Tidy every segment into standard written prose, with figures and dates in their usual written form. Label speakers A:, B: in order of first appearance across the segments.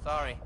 A: Sorry.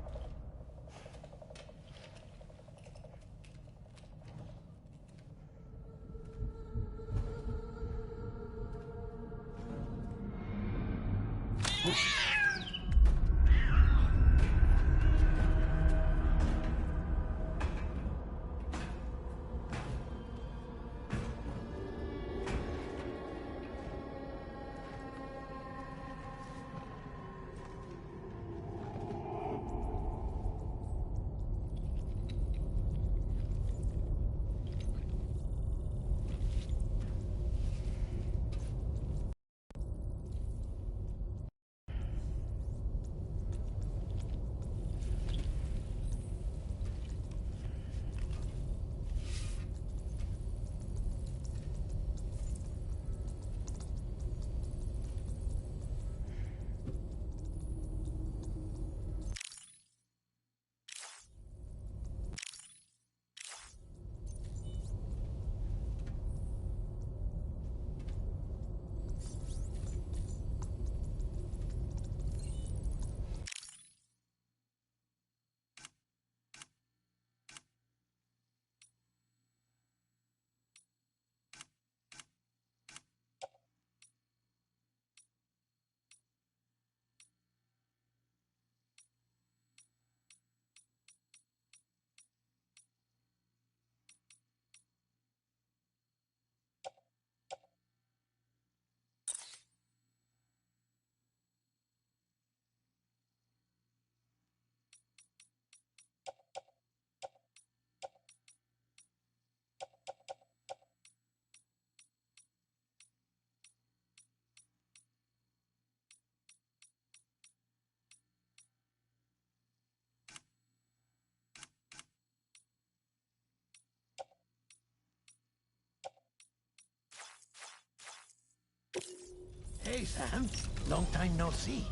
B: Hey, Sam. Long time no see.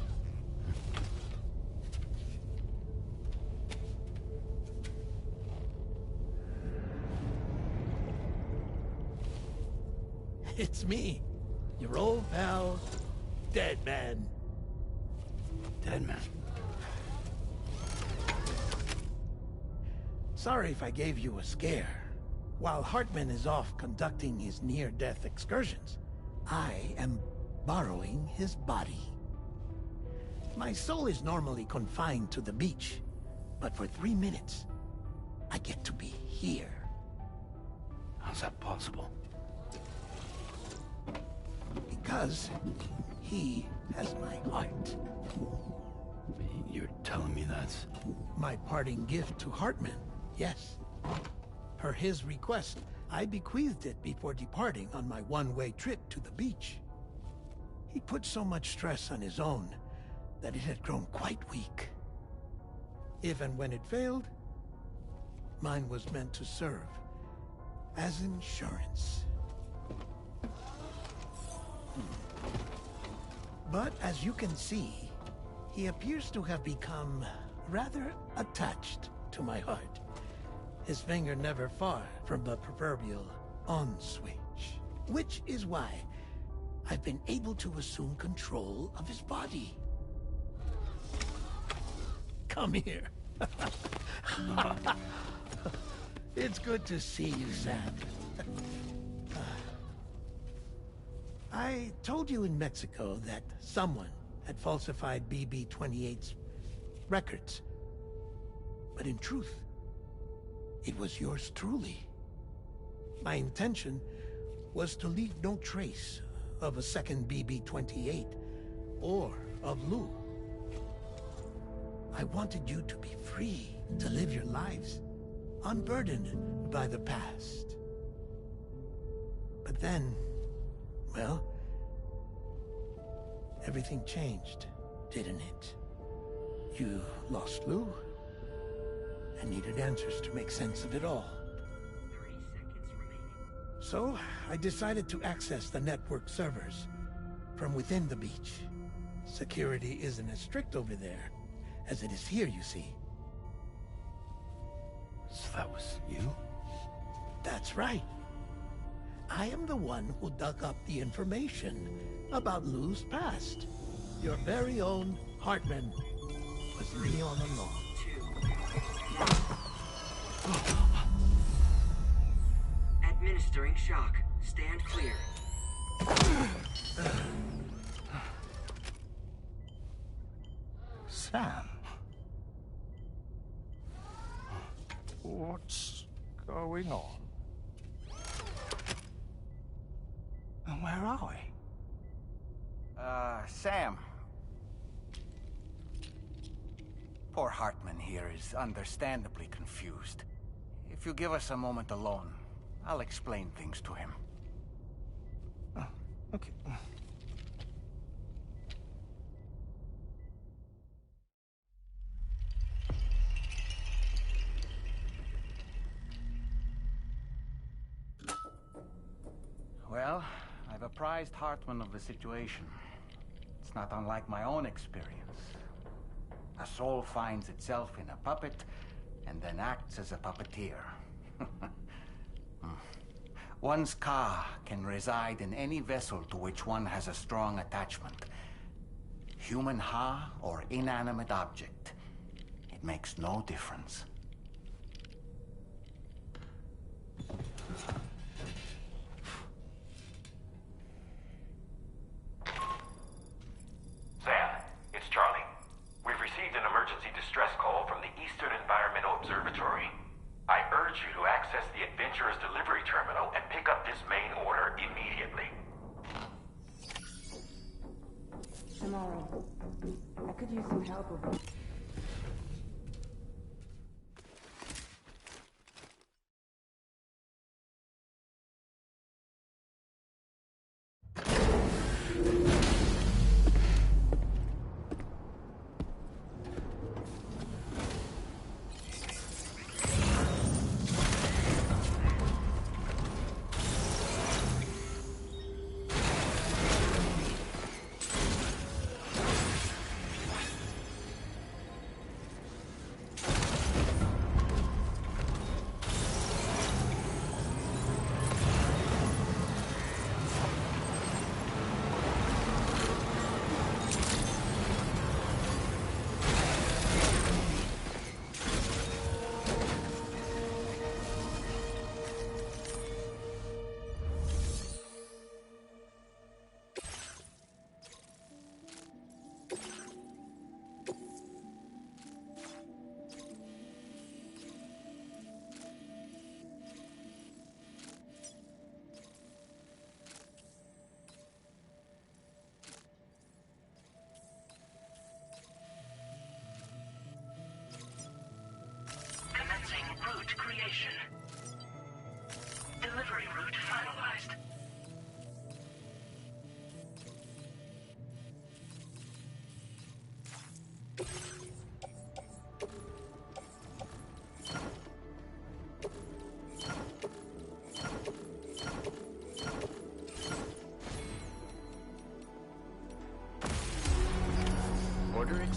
B: It's me, your old pal, Dead Man.
C: Dead Man?
B: Sorry if I gave you a scare. While Hartman is off conducting his near-death excursions, I am borrowing his body. My soul is normally confined to the beach, but for 3 minutes, I get to be here.
C: How's that possible?
B: Because he has my heart.
C: You're telling me that's...
B: My parting gift to Hartman, yes. Per his request, I bequeathed it before departing on my one-way trip to the beach. He put so much stress on his own that it had grown quite weak. If and when it failed, mine was meant to serve as insurance. But as you can see, he appears to have become rather attached to my heart. His finger never far from the proverbial on switch. Which is why I've been able to assume control of his body. Come here. It's good to see you, Sam. I told you in Mexico that someone had falsified BB-28's records. But in truth, it was yours truly. My intention was to leave no trace of a second BB-28 or of Lou. I wanted you to be free to live your lives, unburdened by the past. But then, well, everything changed, didn't it? You lost Lou, and needed answers to make sense of it all.
D: 30 seconds remaining.
B: So, I decided to access the network servers from within the beach. Security isn't as strict over there as it is here, you see.
C: So that was you?
B: That's right. I am the one who dug up the information about Lou's past. Your very own Hartman was me all along.
D: 2. Administering shock. Stand clear.
E: Sam? What's going on? And where are we?
A: Sam. Poor Hartman here is understandably confused. If you give us a moment alone, I'll explain things to him.
E: Oh, okay.
A: Well, I've apprised Hartman of the situation. It's not unlike my own experience. A soul finds itself in a puppet, and then acts as a puppeteer. One's ka can reside in any vessel to which one has a strong attachment. Human ha or inanimate object. It makes no difference.
F: Sam, it's Charlie. We've received an emergency distress call from the Eastern Environmental Observatory. I urge you to access the Adventurer's delivery terminal and pick up this main order immediately.
G: Tomorrow. I could use some help with it.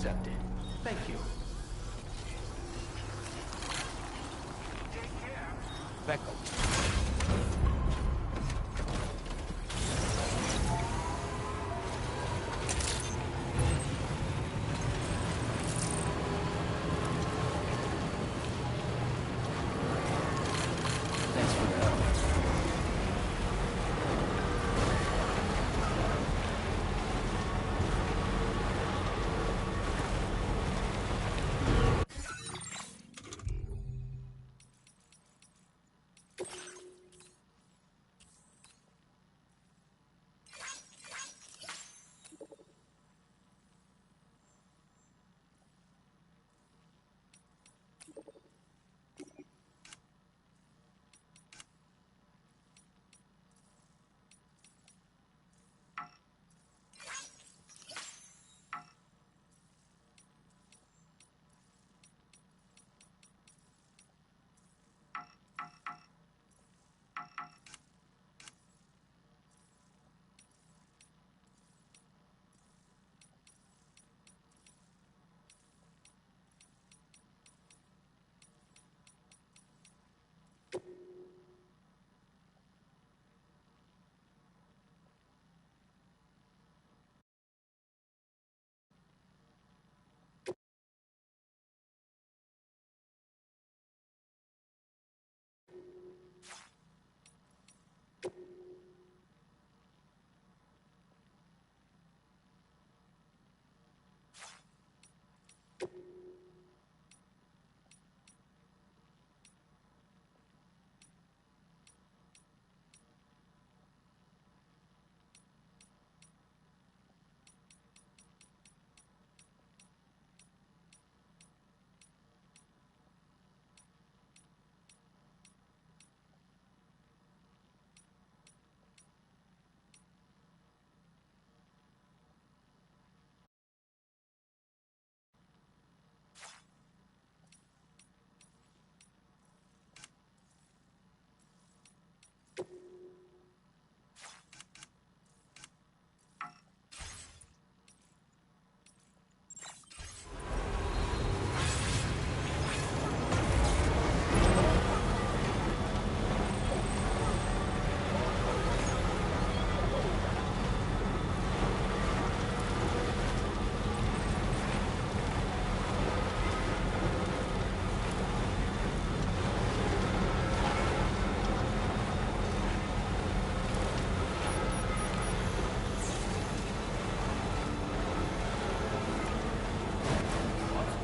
C: accepted. Thank you. Becco.
A: Thanks for the help.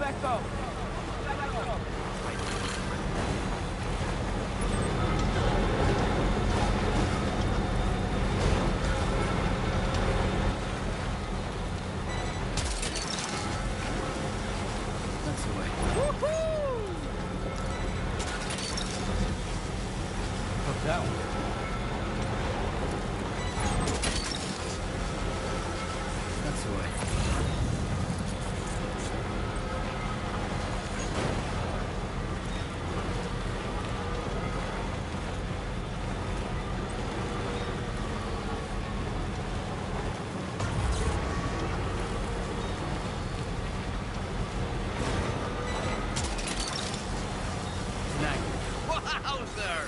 C: Becco!
A: That's the way.
C: Look down.
A: That's the way.
C: Wowzer!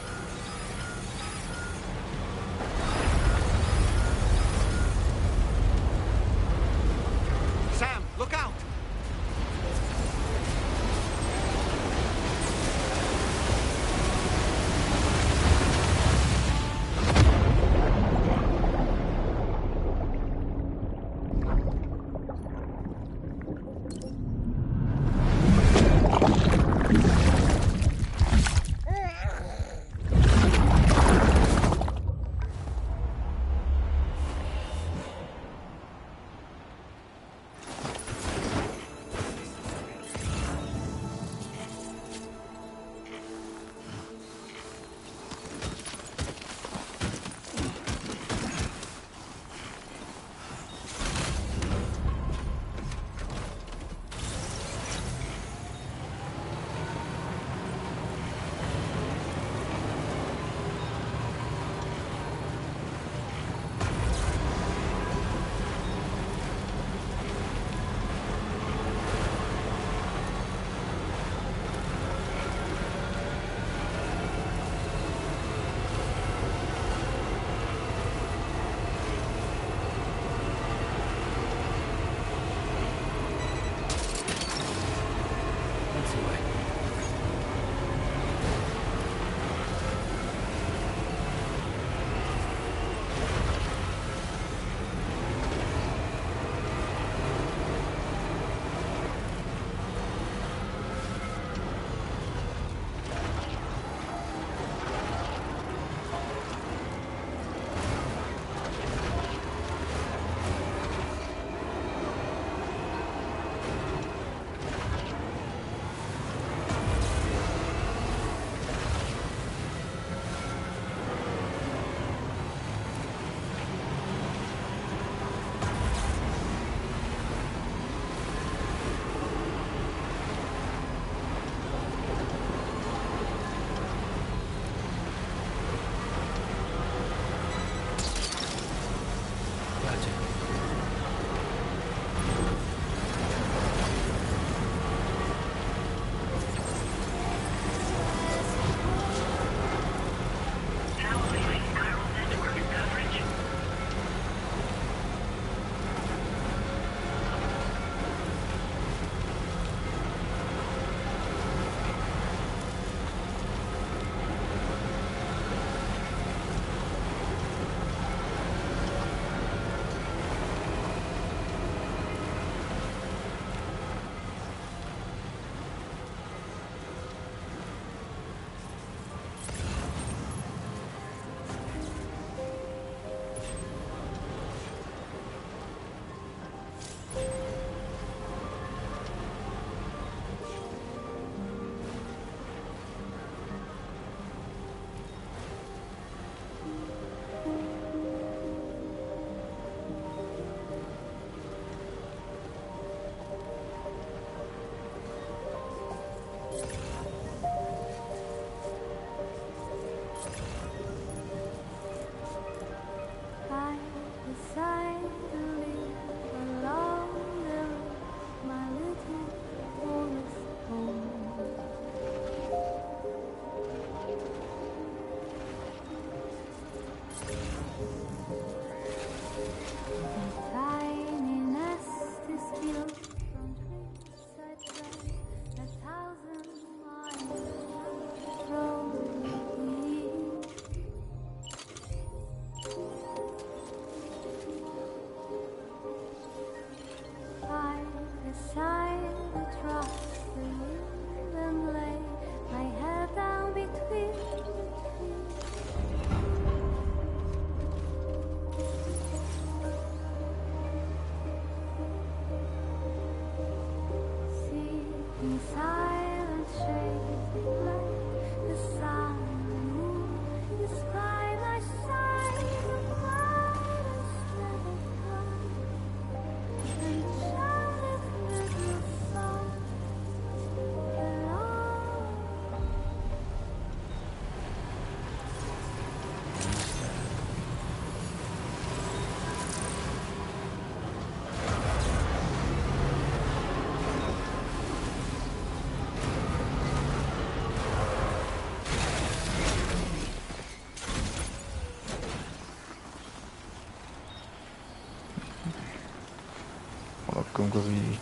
H: Welcome Gavi.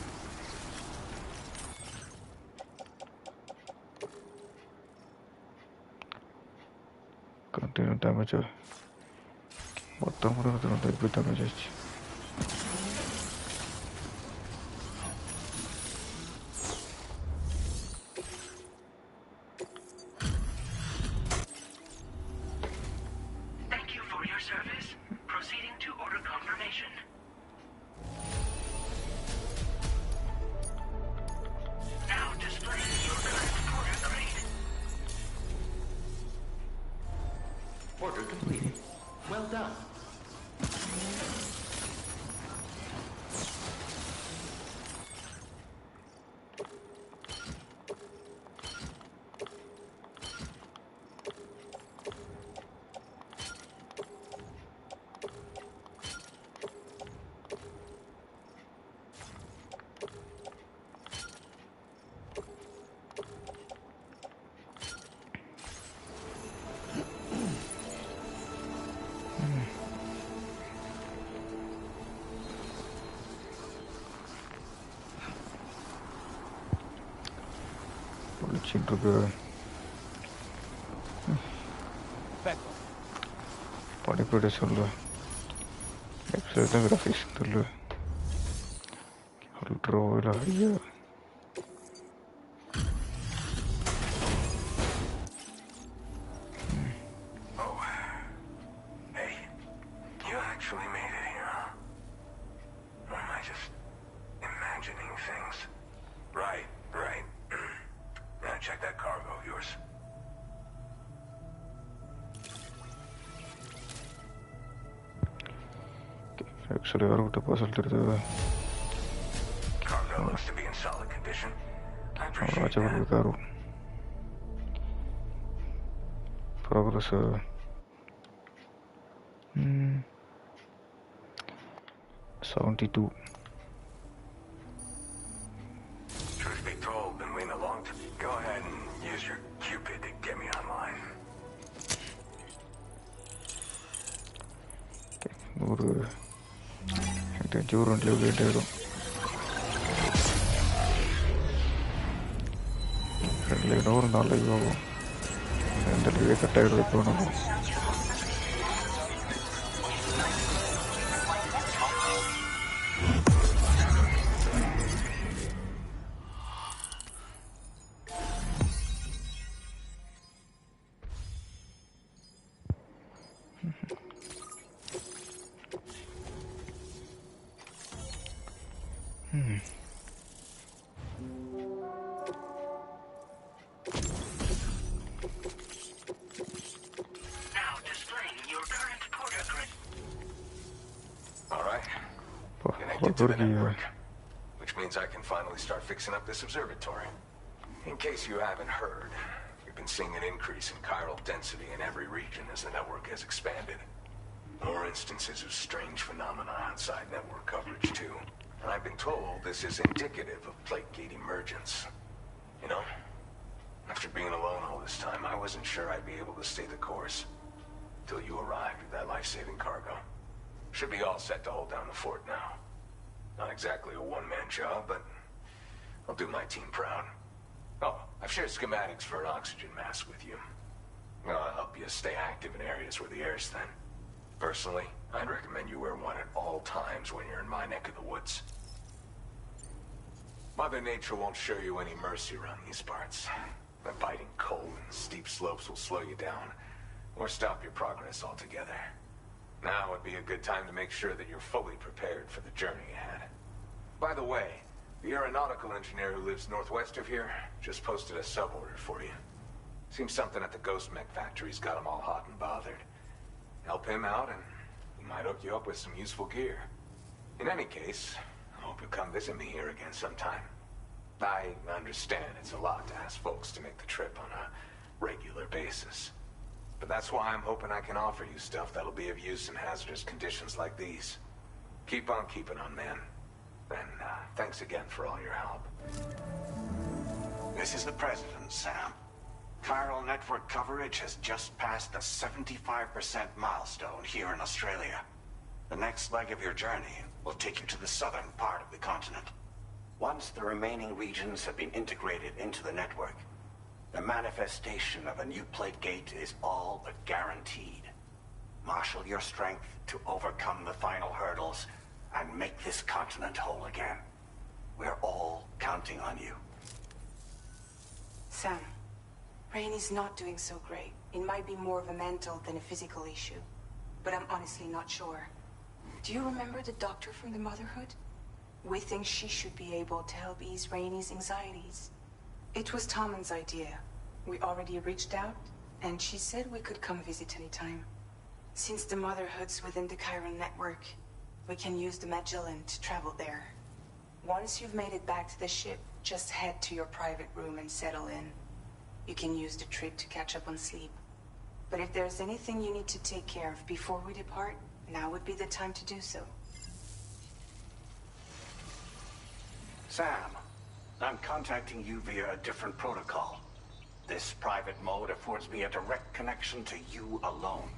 H: Continue damage. మొత్తం కూడా ఎక్కువ damage వచ్చి
F: Order completed. Well done.
H: Çünkü படிப்படி சொல்லு வெப்சைட்டில் graphics சொல்லு அல்ட்ரோவில் ஐயா Actually, I wrote a puzzle to the
F: Cargo looks to be in solid condition. I appreciate that.
H: Caro. Progress 72.
F: Truth be told, been waiting a long time. Go ahead and use your Cupid to get me online.
H: Okay. Currently later or not like and the lyric attack with one of
F: Which means I can finally start fixing up this observatory. In case you haven't heard, we've been seeing an increase in chiral density in every region as the network has expanded. More instances of strange phenomena outside network coverage too. And I've been told this is indicative of plate gate emergence. You know, after being alone all this time, I wasn't sure I'd be able to stay the course. Till you arrived with that life-saving cargo. Should be all set to hold down the fort now. Not exactly a one-man job, but I'll do my team proud. Oh, I've shared schematics for an oxygen mask with you. I'll help you stay active in areas where the air's thin. Personally, I'd recommend you wear one at all times when you're in my neck of the woods. Mother Nature won't show you any mercy around these parts. The biting cold and steep slopes will slow you down, or stop your progress altogether. Now would be a good time to make sure that you're fully prepared for the journey ahead. By the way, the aeronautical engineer who lives northwest of here just posted a sub-order for you. Seems something at the Ghost Mech factory's got him all hot and bothered. Help him out and he might hook you up with some useful gear. In any case, I hope you'll come visit me here again sometime. I understand it's a lot to ask folks to make the trip on a regular basis. But that's why I'm hoping I can offer you stuff that'll be of use in hazardous conditions like these. Keep on keeping on, man. And thanks again for all your help.
I: This is the President, Sam. Chiral network coverage has just passed the 75% milestone here in Australia. The next leg of your journey will take you to the southern part of the continent. Once the remaining regions have been integrated into the network, the manifestation of a new plate gate is all but guaranteed. Marshal your strength to overcome the final hurdles and make this continent whole again. We're all counting on you.
G: Sam, Rainey's not doing so great. It might be more of a mental than a physical issue, but I'm honestly not sure. Do you remember the doctor from the Motherhood? We think she should be able to help ease Rainey's anxieties. It was Tommen's idea. We already reached out, and she said we could come visit anytime. Since the Motherhood's within the Chiron network, we can use the Magellan to travel there. Once you've made it back to the ship, just head to your private room and settle in. You can use the trip to catch up on sleep. But if there's anything you need to take care of before we depart, now would be the time to do so.
I: Sam, I'm contacting you via a different protocol. This private mode affords me a direct connection to you alone.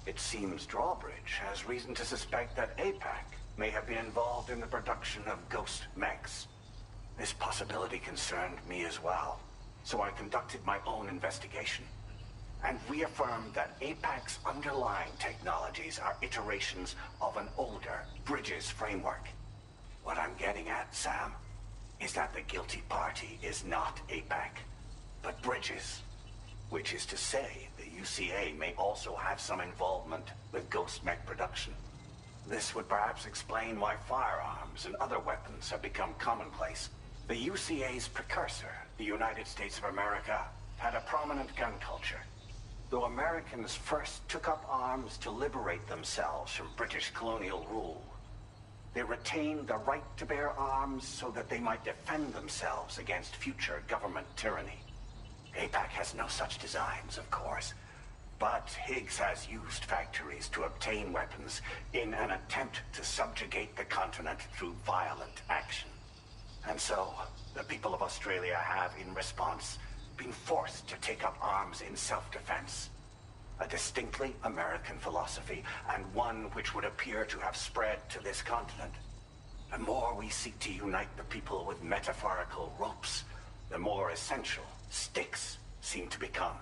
I: It seems Drawbridge has reason to suspect that APAC may have been involved in the production of ghost mechs. This possibility concerned me as well, so I conducted my own investigation and reaffirmed that APAC's underlying technologies are iterations of an older Bridges framework. What I'm getting at, Sam, is that the guilty party is not APAC, but Bridges. Which is to say, the UCA may also have some involvement with ghost mech production. This would perhaps explain why firearms and other weapons have become commonplace. The UCA's precursor, the United States of America, had a prominent gun culture. Though Americans first took up arms to liberate themselves from British colonial rule, they retained the right to bear arms so that they might defend themselves against future government tyranny. APAC has no such designs, of course, but Higgs has used factories to obtain weapons in an attempt to subjugate the continent through violent action. And so, the people of Australia have, in response, been forced to take up arms in self-defense. A distinctly American philosophy, and one which would appear to have spread to this continent. The more we seek to unite the people with metaphorical ropes, the more essential sticks seem to become.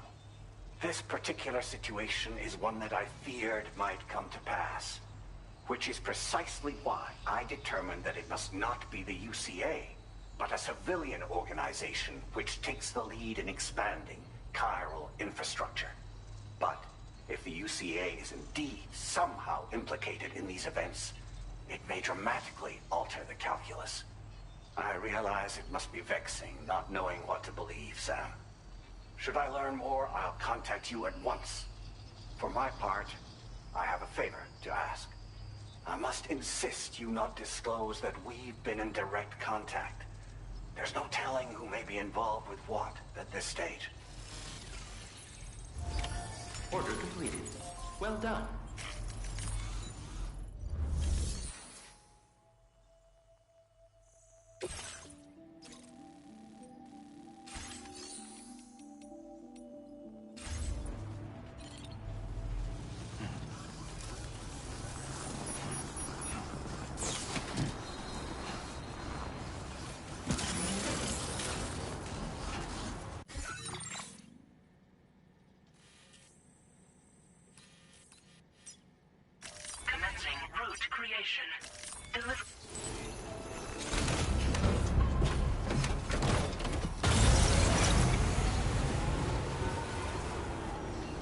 I: This particular situation is one that I feared might come to pass, which is precisely why I determined that it must not be the UCA, but a civilian organization which takes the lead in expanding chiral infrastructure. But if the UCA is indeed somehow implicated in these events, it may dramatically alter the calculus. I realize it must be vexing not knowing what to believe, Sam. Should I learn more, I'll contact you at once. For my part, I have a favor to ask. I must insist you not disclose that we've been in direct contact. There's no telling who may be involved with what at this stage.
F: Order completed. Well done.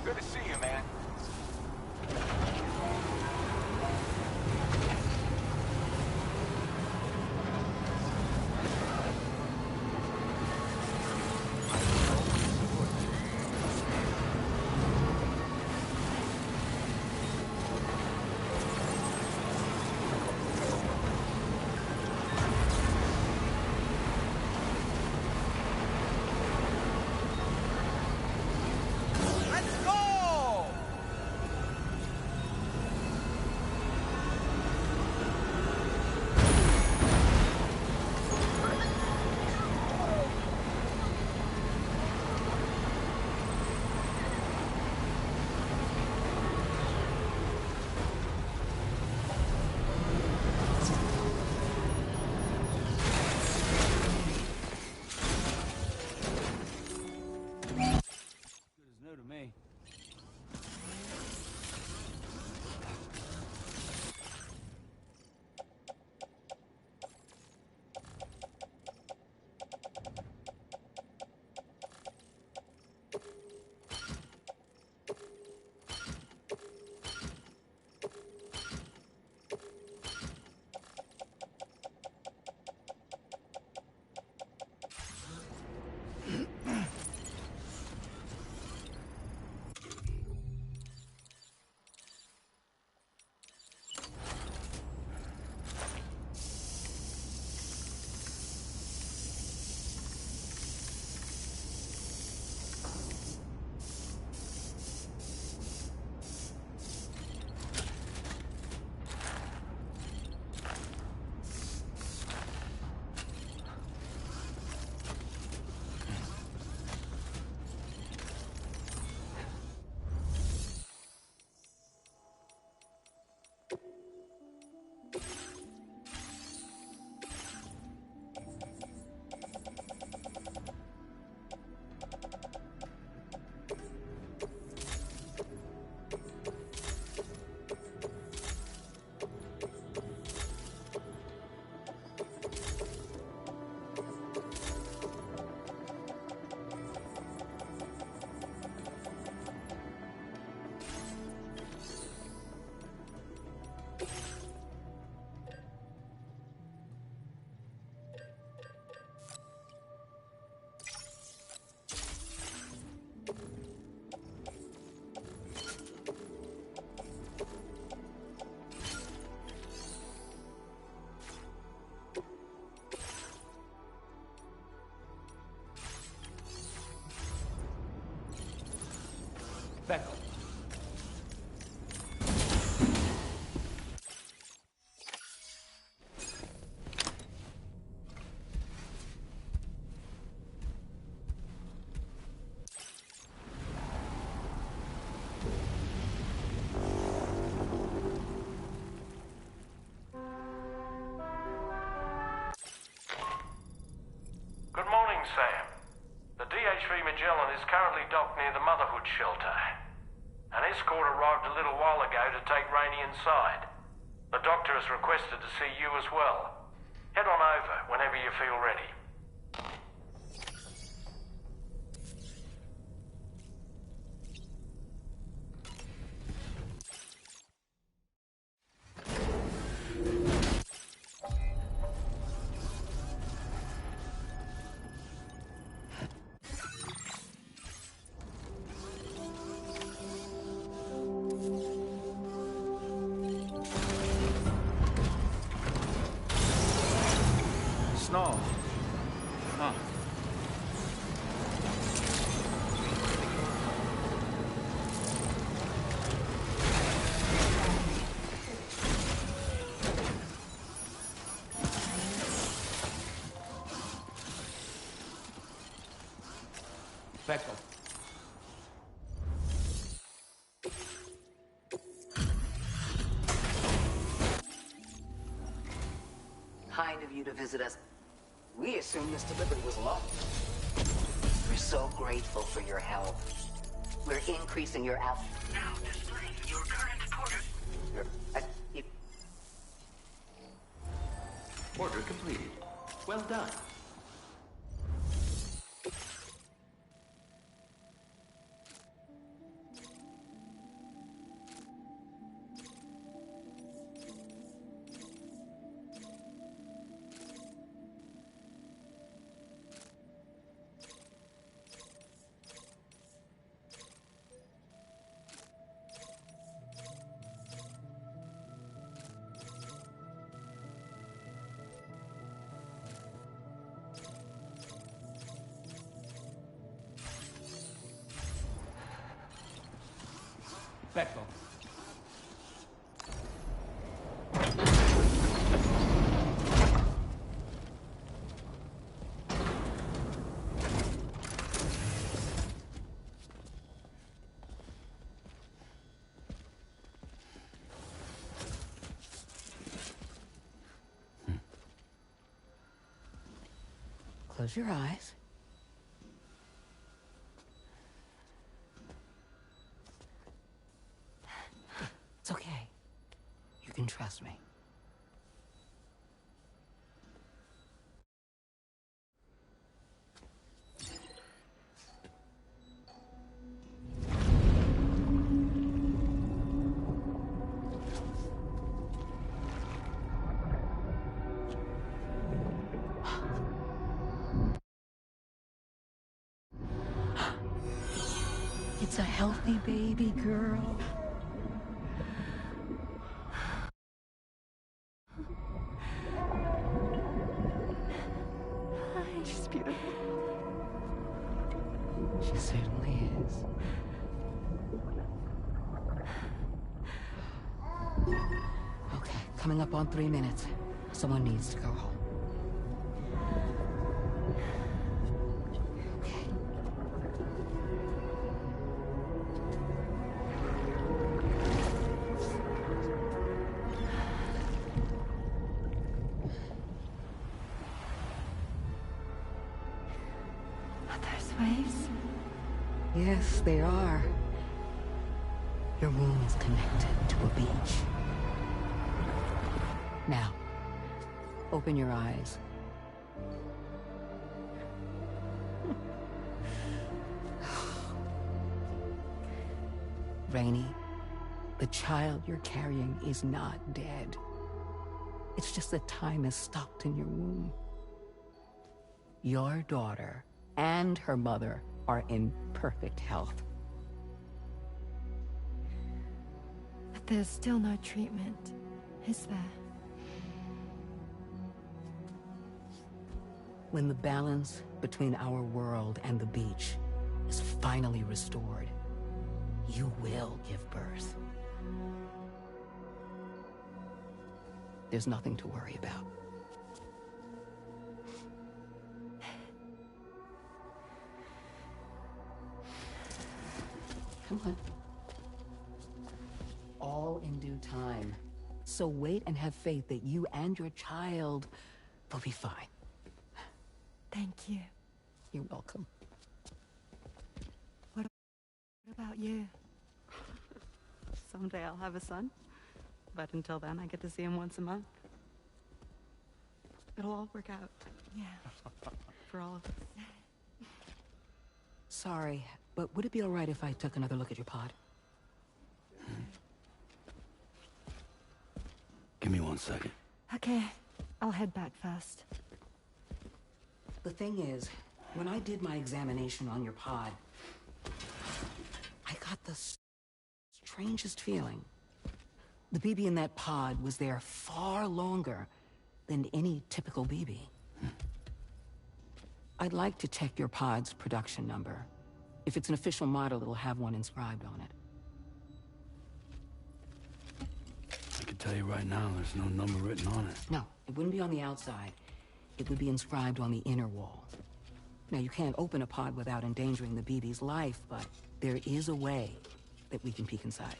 C: Good to see you, man.
F: escort arrived a little while ago to take Rainey inside. The doctor has requested to see you as well. Head on over whenever you feel ready.
A: Snow. Huh. Perfecto.
J: Kind of you to visit us. We assumed this delivery was low. We're so grateful for your help. We're increasing your out. Now displaying your current order.
K: Order completed. Well done.
A: Perfecto.
J: Close your eyes. It's okay. You can trust me. It's a healthy baby girl. She's beautiful. She certainly is. Okay, coming up on 3 minutes. Someone needs to go home.
L: Waves?
J: Yes, they are. Your womb is connected to a beach. Now, open your eyes. Rainey, the child you're carrying is not dead. It's just that time has stopped in your womb. Your daughter and her mother are in perfect health.
L: But there's still no treatment, is there?
J: When the balance between our world and the beach is finally restored, you will give birth. There's nothing to worry about. Come on. All in due time. So wait and have faith that you and your child will be fine.
L: Thank you.
J: You're welcome.
L: What about you?
M: someday I'll have a son. But until then, I get to see him once a month. It'll all work out.
L: Yeah.
M: For all of us.
J: Sorry, but would it be all right if I took another look at your pod?
N: Give me 1 second.
L: Okay, I'll head back first.
J: The thing is, when I did my examination on your pod, I got the strangest feeling. The BB in that pod was there far longer than any typical BB. I'd like to check your pod's production number. If it's an official model, it'll have one inscribed on it.
N: I can tell you right now, there's no number written on it.
J: No, it wouldn't be on the outside. It would be inscribed on the inner wall. Now, you can't open a pod without endangering the BB's life, but there is a way that we can peek inside.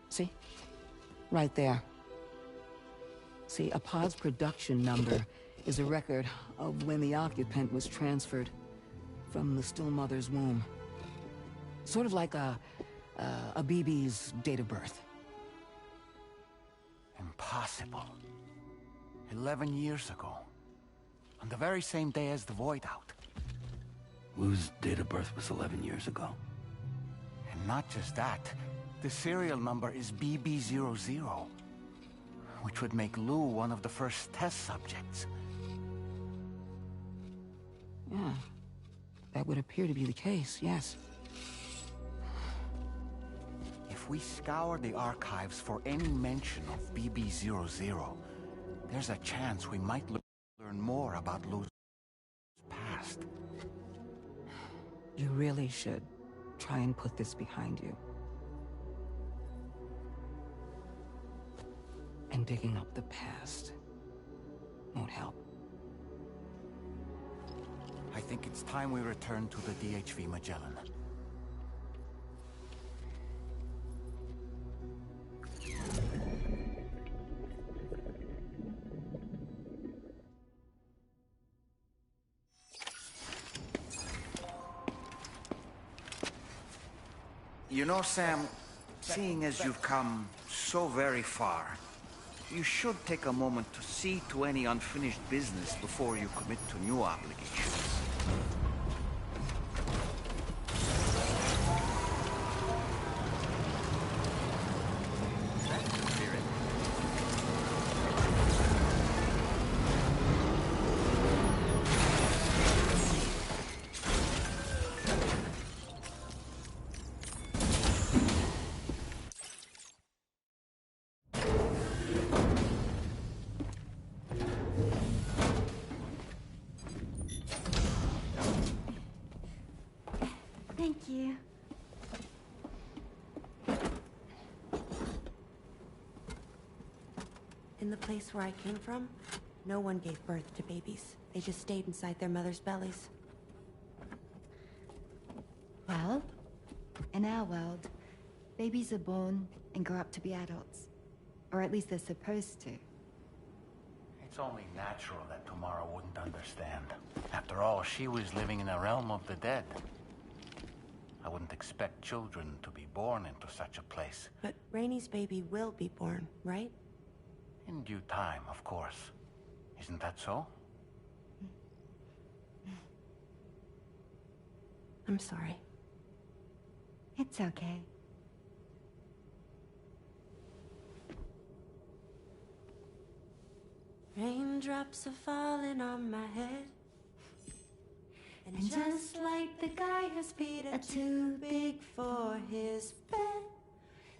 J: See? Right there. See, a pod's production number is a record of when the occupant was transferred from the still mother's womb. Sort of like a BB's date of birth.
A: Impossible. 11 years ago. On the very same day as the Void Out.
N: Lou's date of birth was 11 years ago.
A: And not just that, the serial number is BB00, which would make Lou one of the first test subjects.
J: Yeah, that would appear to be the case, yes.
A: If we scour the archives for any mention of BB00, there's a chance we might learn more about Lou's past.
J: You really should try and put this behind you. And digging up the past won't help.
A: I think it's time we return to the DHV Magellan. You know, Sam, seeing as you've come so very far, you should take a moment to see to any unfinished business before you commit to new obligations. That's the spirit.
L: Thank you.
O: In the place where I came from, no one gave birth to babies. They just stayed inside their mothers' bellies.
L: Well, in our world, babies are born and grow up to be adults. Or at least they're supposed to.
A: It's only natural that Tomorrow wouldn't understand. After all, she was living in a realm of the dead. I wouldn't expect children to be born into such a place.
O: But Rainey's baby will be born, right?
A: In due time, of course. Isn't that so?
O: I'm sorry.
L: It's okay.
O: Raindrops are falling on my head. And just like the guy whose feet are too big for his bed,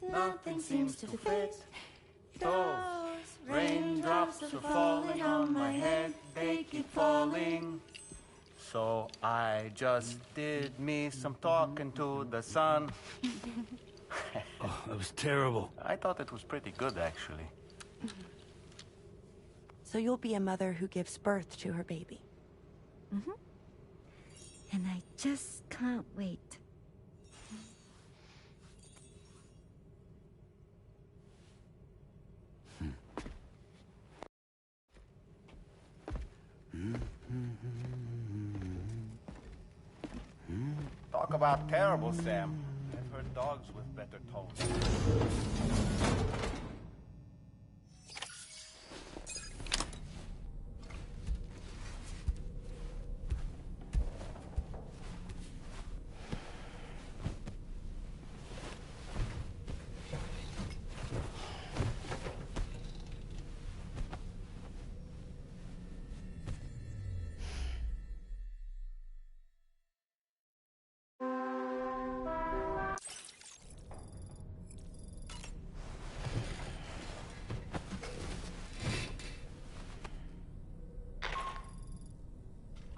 O: nothing seems to fit.
A: Those raindrops are falling on my head, they keep falling. So I just did me some talking to the sun.
N: Oh, that was terrible.
A: I thought it was pretty good, actually.
O: So you'll be a mother who gives birth to her baby.
L: Mm-hmm. And I just can't wait.
P: about terrible, Sam. I've heard dogs with better tones.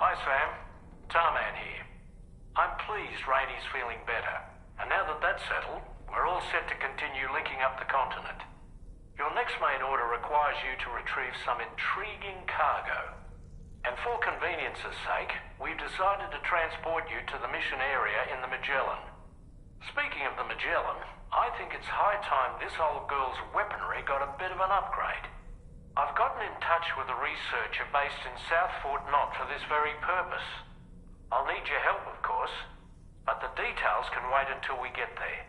F: Hi, Sam. Tarman here. I'm pleased Rainey's feeling better. And now that that's settled, we're all set to continue linking up the continent. Your next main order requires you to retrieve some intriguing cargo. And for convenience's sake, we've decided to transport you to the mission area in the Magellan. Speaking of the Magellan, I think it's high time this old girl's weaponry got a bit of an upgrade. I've gotten in touch with a researcher based in South Fort Knott for this very purpose. I'll need your help, of course, but the details can wait until we get there.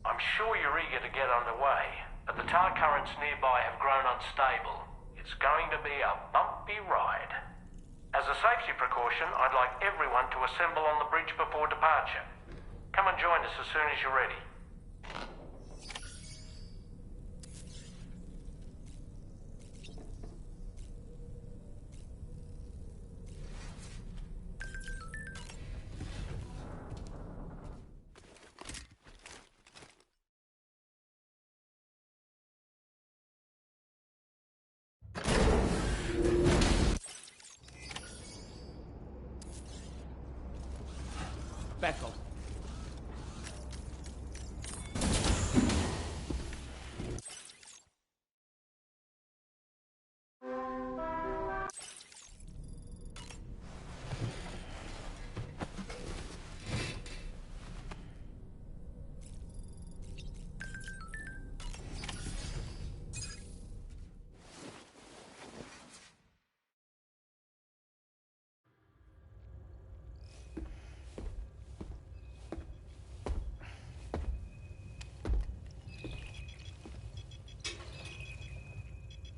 F: I'm sure you're eager to get underway, but the tar currents nearby have grown unstable. It's going to be a bumpy ride. As a safety precaution, I'd like everyone to assemble on the bridge before departure. Come and join us as soon as you're ready.
B: Beckel.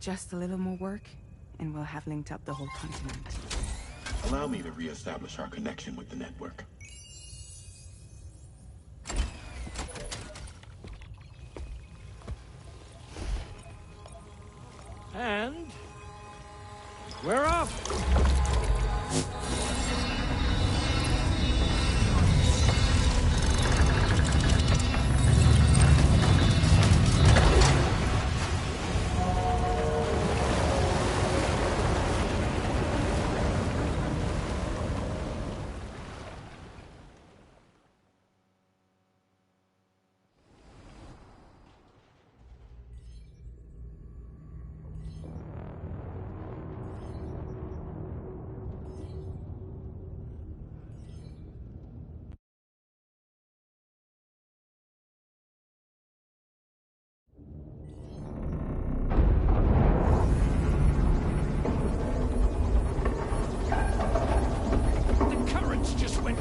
Q: Just a little more work, and we'll have linked up the whole continent.
R: Allow me to reestablish our connection with the network.
B: And we're off!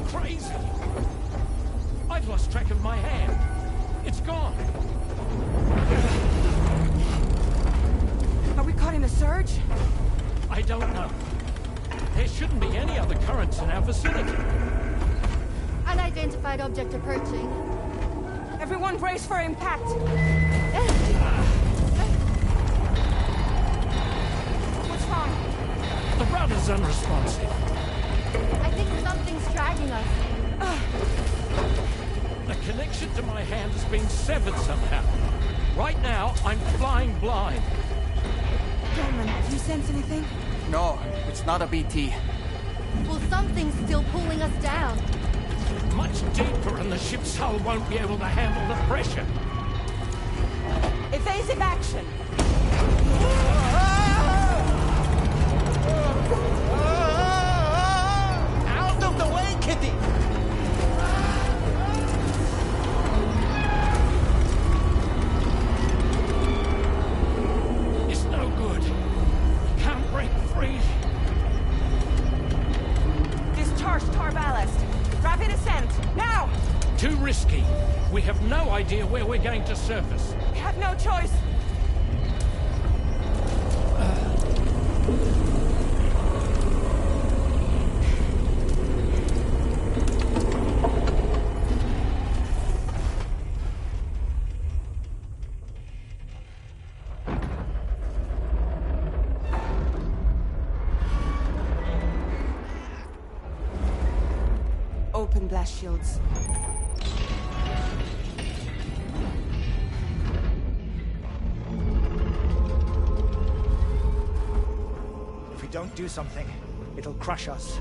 B: Crazy! I've lost track of my hand. It's gone.
Q: Are we caught in a surge?
B: I don't know. There shouldn't be any other currents in our vicinity.
L: Unidentified object approaching.
Q: Everyone brace for impact. What's wrong?
B: The rudder's unresponsive.
L: I think something's dragging us.
B: The connection to my hand has been severed somehow. Right now, I'm flying blind.
Q: Cameron, do you sense anything?
A: No, it's not a BT.
L: Well, something's still pulling us down.
B: Much deeper, and the ship's hull won't be able to handle the pressure.
Q: Evasive action!
B: Out of the way, Kitty! It's no good. Can't break free.
Q: Discharge tar ballast. Rapid ascent, now!
S: We have no idea where we're going to surface.
Q: We have no choice. Open blast shields.
E: If we don't do something, it'll crush us.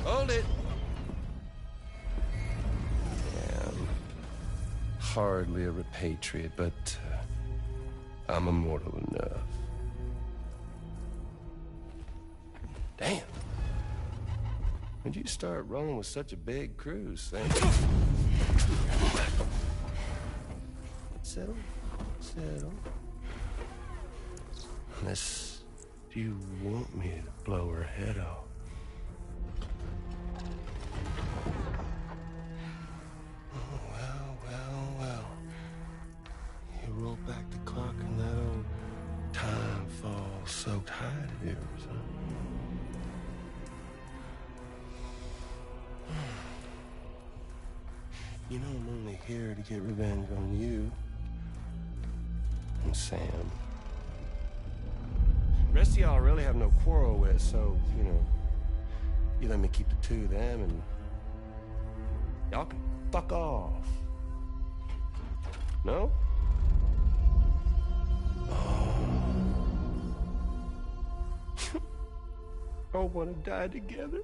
T: Hold it. Damn. Hardly a repatriate, but I'm immortal enough. Damn. When'd you start rolling with such a big crew, Sam? Settle. Settle. Unless you want me to blow her head off. Well. You roll back the clock and that old time fall soaked hide of yours, huh? You know I'm only here to get revenge on you and Sam. The rest of y'all I really have no quarrel with, so, you know, you let me keep the two of them and y'all can fuck off. No? All want to die together?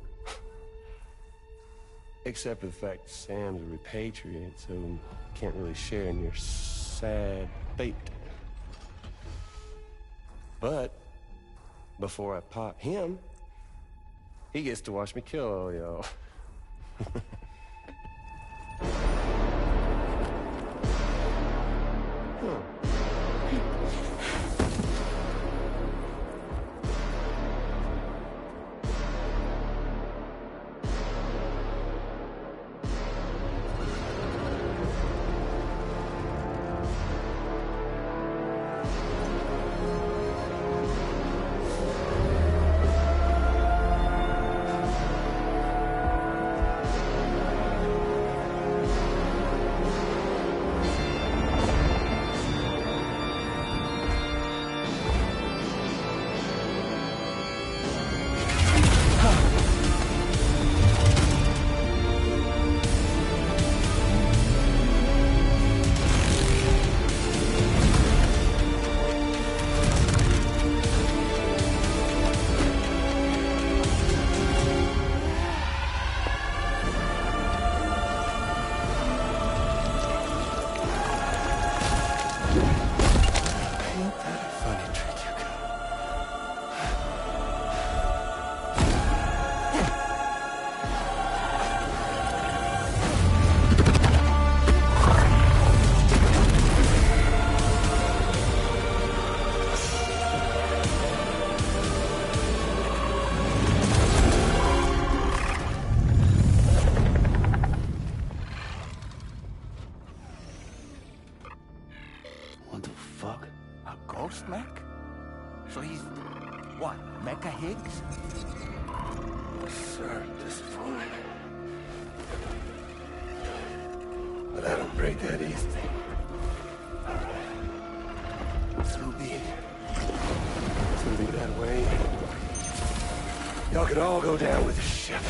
T: Except for the fact that Sam's a repatriate, so can't really share in your sad fate. But before I pop him, he gets to watch me kill all y'all.
A: Ghost mech? So he's, what, Mecha Higgs?
T: Sorry, disappointed. But I don't break that easy. So be it. It's gonna be that way. Y'all could all go down with the ship.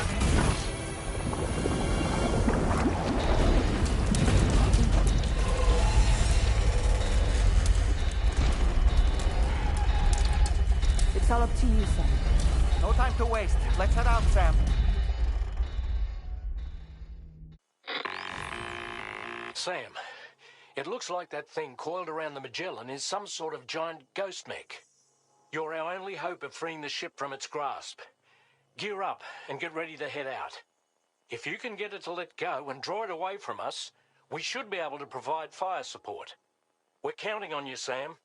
Q: It's all up to you, Sam.
A: No time to waste. Let's head out, Sam.
S: Sam, it looks like that thing coiled around the Magellan is some sort of giant ghost mech. You're our only hope of freeing the ship from its grasp. Gear up and get ready to head out. If you can get it to let go and draw it away from us, we should be able to provide fire support. We're counting on you, Sam.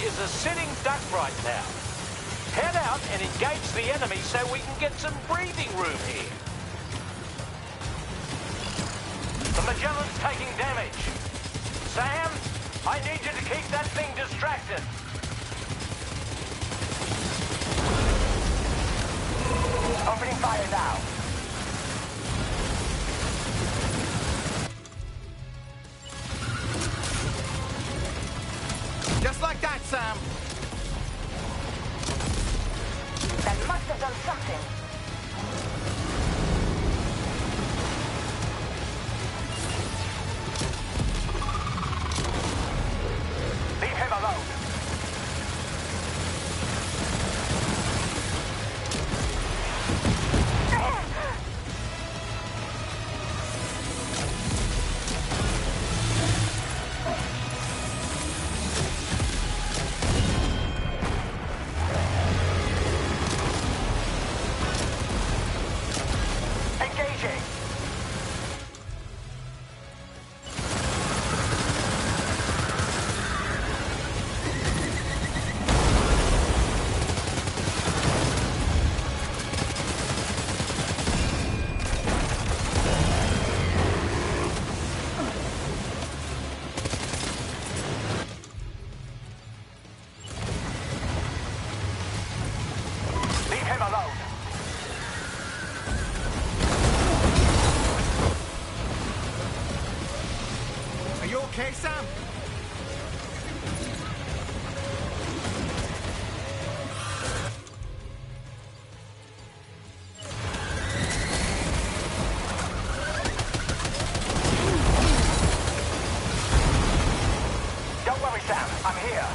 S: Is a sitting duck right now. Head out and engage the enemy so we can get some breathing room here. The Magellan's taking damage. Sam, I need you to keep that thing distracted. Opening fire now.
A: Just like that, Sam.
J: That must have done something.
F: Leave him alone.
A: Okay, Sam?
F: Don't worry, Sam. I'm here.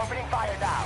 F: Opening fire now.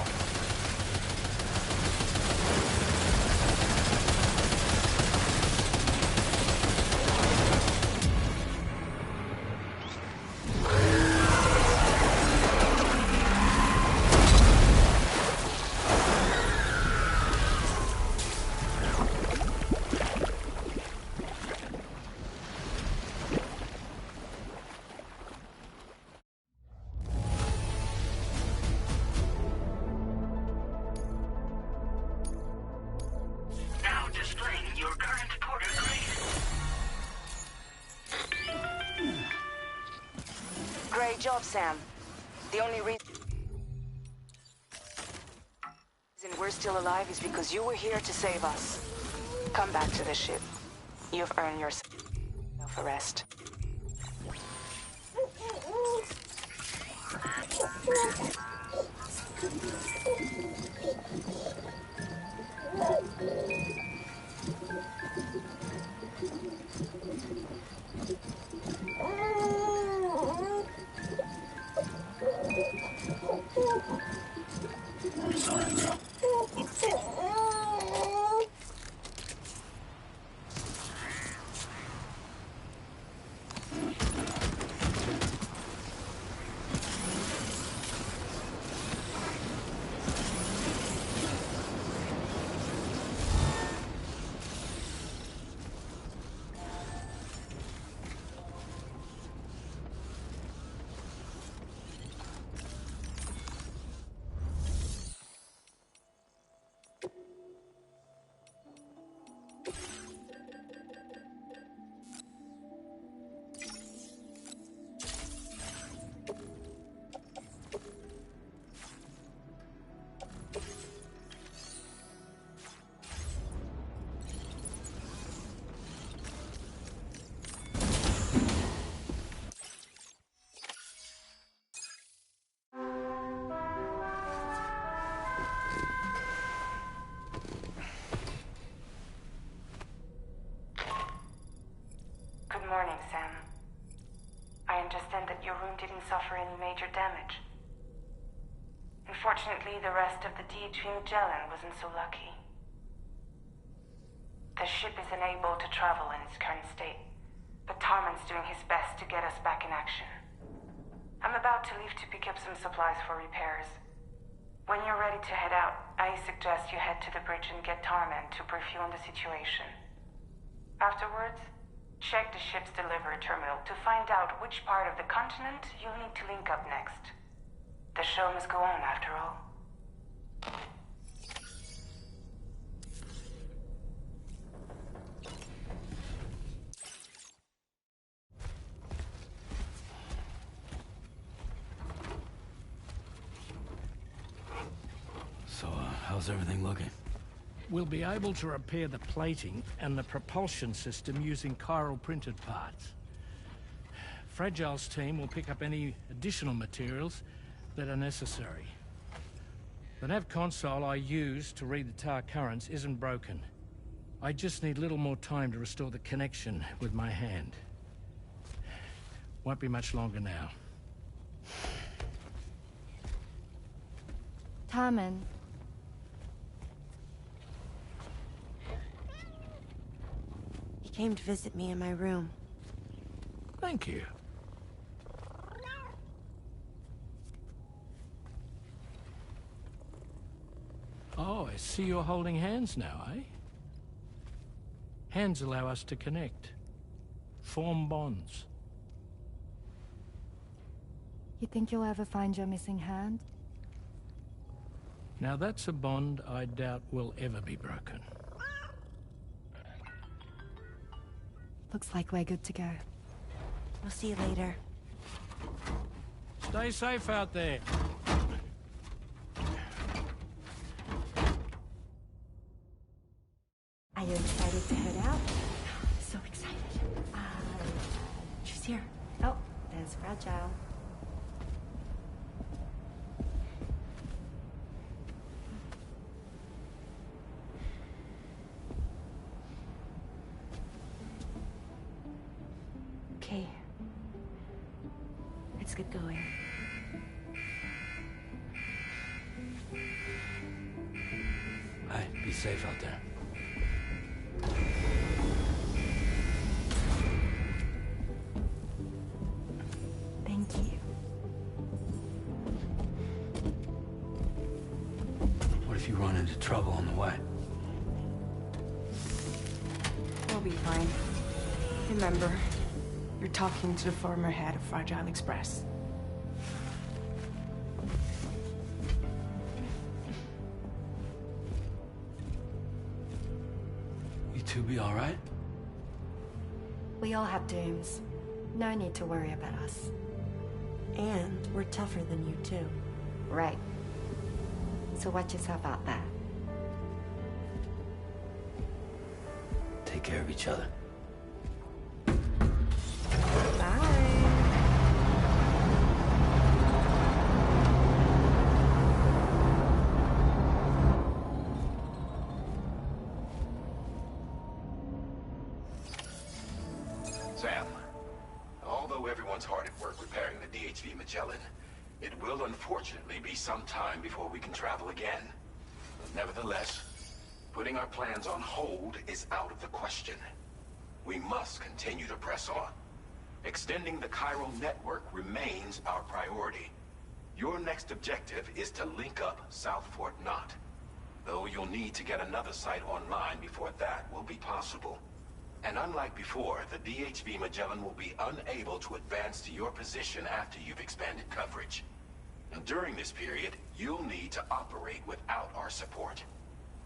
G: Great job, Sam. The only reason we're still alive is because you were here to save us. Come back to the ship. You've earned yourself a rest.
U: Good morning, Sam. I understand that your room didn't suffer any major damage. Unfortunately, the rest of the DHV Magellan wasn't so lucky. The ship is unable to travel in its current state, but Tarman's doing his best to get us back in action. I'm about to leave to pick up some supplies for repairs. When you're ready to head out, I suggest you head to the bridge and get Tarman to brief you on the situation. Afterwards, check the ship's delivery terminal to find out which part of the continent you'll need to link up next. The show must go on, after all.
N: So, how's everything looking?
V: We'll be able to repair the plating and the propulsion system using chiral printed parts. Fragile's team will pick up any additional materials that are necessary. The nav console I use to read the tower currents isn't broken. I just need a little more time to restore the connection with my hand. Won't be much longer now.
L: Tarman.
O: He came to visit me in my room.
V: Thank you. Oh, I see you're holding hands now, eh? Hands allow us to connect. Form bonds.
L: You think you'll ever find your missing hand?
V: Now that's a bond I doubt will ever be broken.
L: Looks like we're good to go.
O: We'll see you later.
V: Stay safe out there.
O: Are you excited to head out? So excited. She's here.
L: Oh, there's Fragile.
O: Okay. Let's get going.
N: Hey, be safe out there.
L: Thank you.
N: What if you run into trouble on the way?
Q: We'll be fine. Remember, you're talking to the former head of Fragile Express.
N: You two be all right?
L: We all have dooms. No need to worry about us.
O: And we're tougher than you, too.
L: Right. So watch yourself out there.
N: Take care of each other.
F: everyone's hard at work repairing the DHV Magellan. It will unfortunately be some time before we can travel again. Nevertheless, putting our plans on hold is out of the question. We must continue to press on. Extending the chiral network remains our priority. Your next objective is to link up South Fort Knot. Though you'll need to get another site online before that will be possible. And unlike before, the DHV Magellan will be unable to advance to your position after you've expanded coverage. And during this period, you'll need to operate without our support.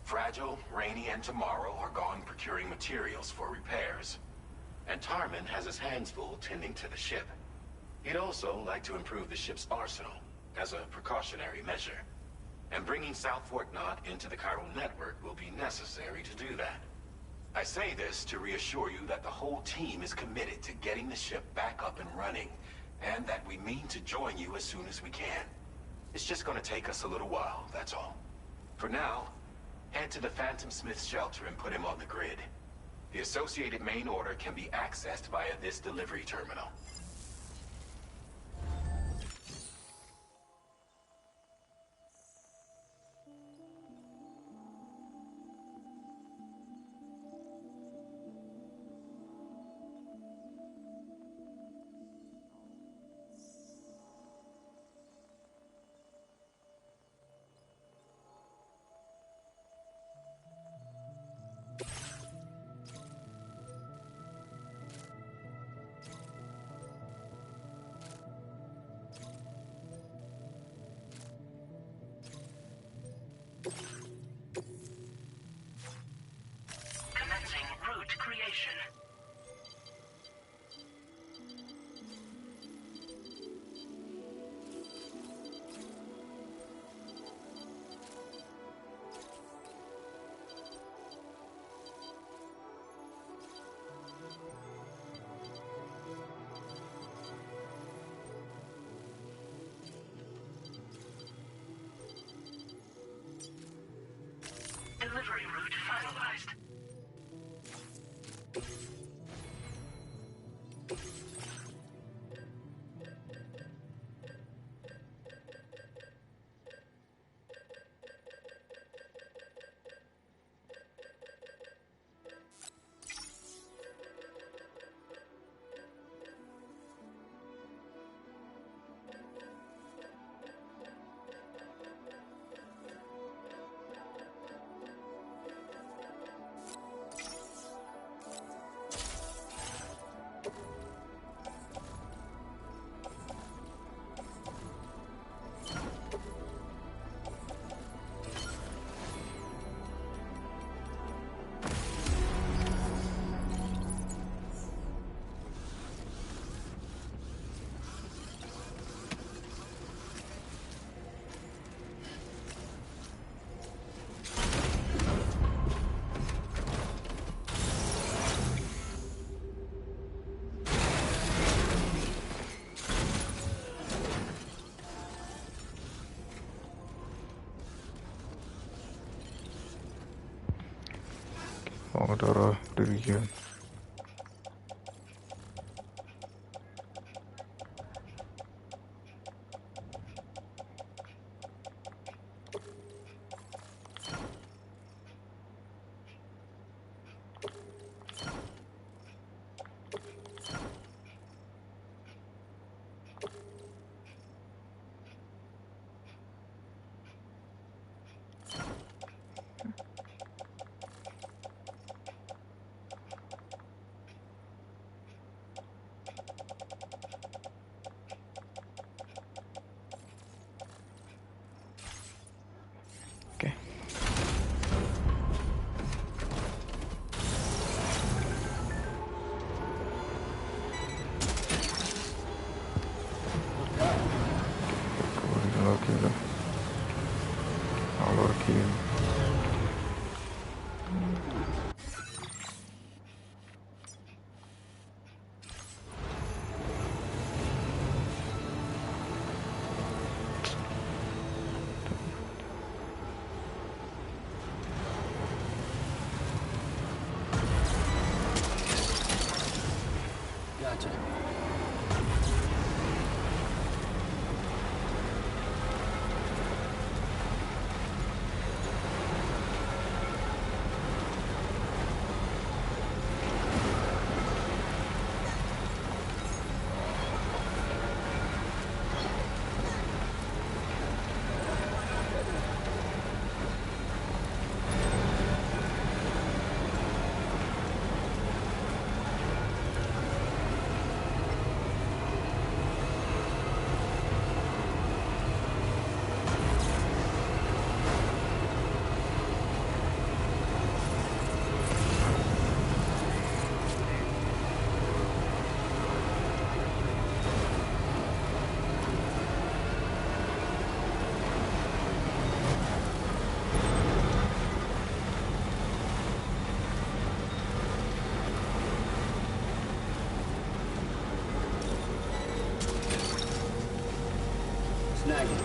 F: Fragile, Rainy, and Tomorrow are gone procuring materials for repairs. And Tarman has his hands full tending to the ship. He'd also like to improve the ship's arsenal, as a precautionary measure. And bringing South Fort Knot into the chiral network will be necessary to do that. I say this to reassure you that the whole team is committed to getting the ship back up and running, and that we mean to join you as soon as we can. It's just gonna take us a little while, that's all. For now, head to the Phantom Smith shelter and put him on the grid. The associated main order can be accessed via this delivery terminal.
S: Commencing route creation. Delivery route finalized.
D: Darah demikian.
H: Gotcha. snag it.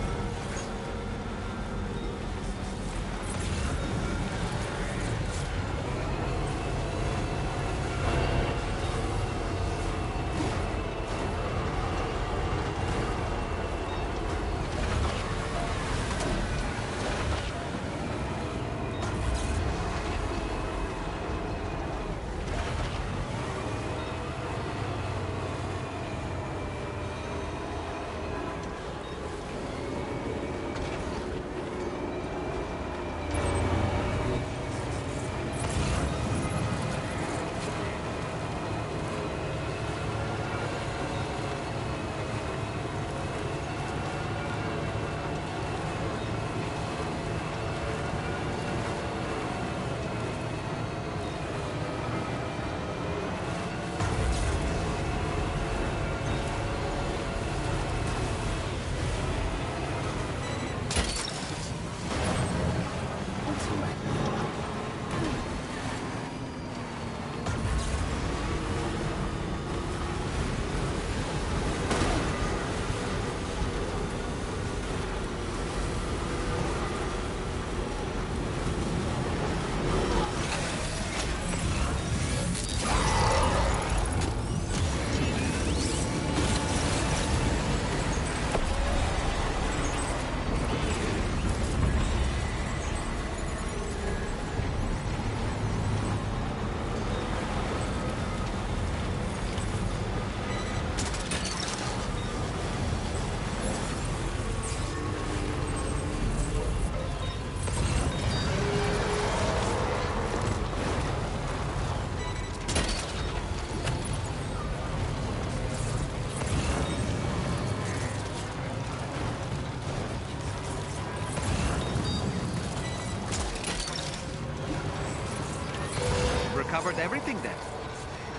H: Covered everything then.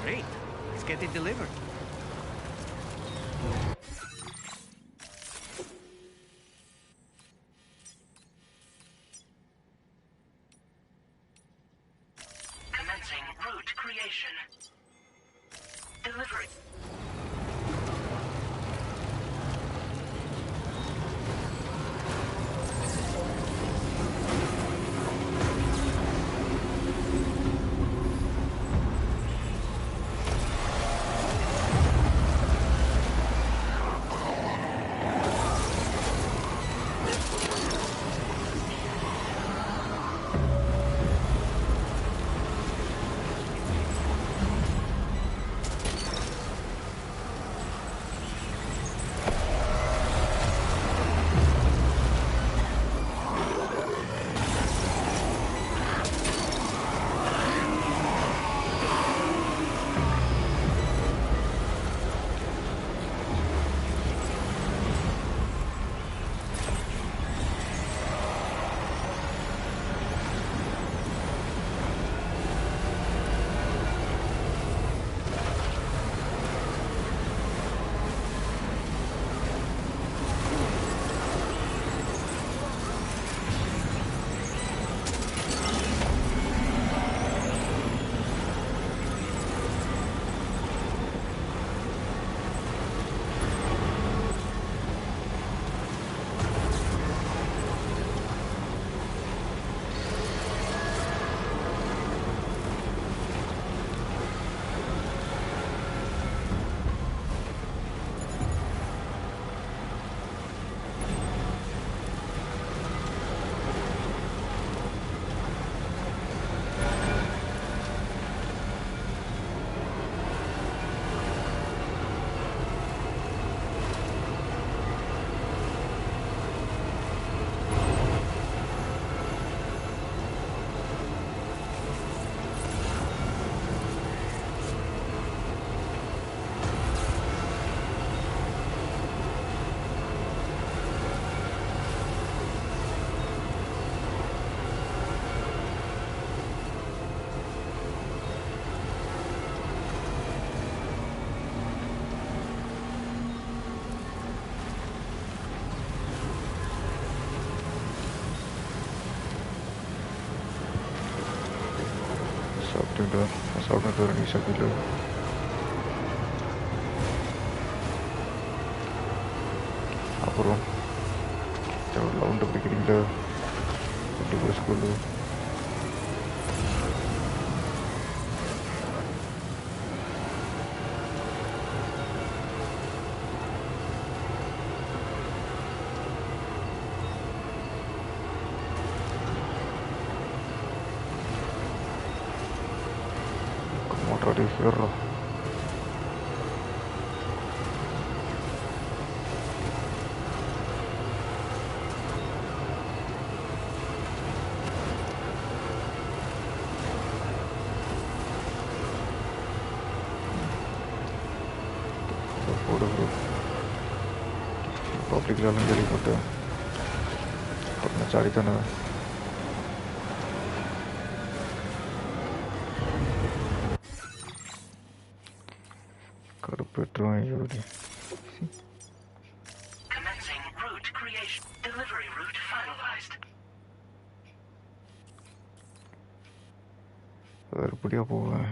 H: Great. Let's get it delivered.
U: Commencing route creation. Delivery.
D: Asal turun isa gila. Apa bro? Jauh untuk bikin dia untuk sekolah. Motor di Ferro. Public jalan jadi kota. Pernah cari tanah. Petrol juga.
C: Commencing route creation. Delivery route finalized.
D: Berpudi apa?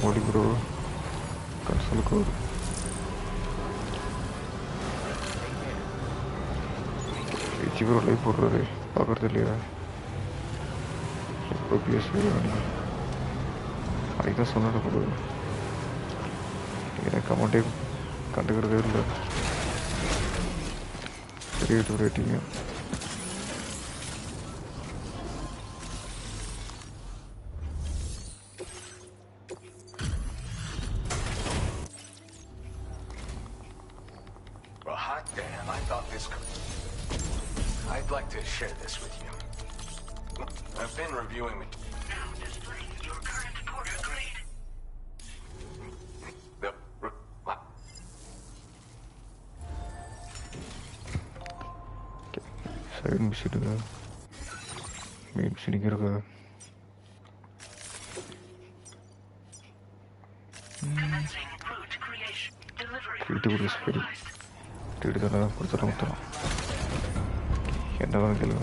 D: Boleh bro, cancel kau. Ini bro lagi pura deh, pagar terlihat. PS5 ni. Hari itu sonar bro. Ini kamu dek, kantor kerja dulu. Jadi itu ratingnya. Saya bisa dengar. Bisa dengar ke? Itu udah sekali. Tidak ada pertolongan. Yang dalam kalau.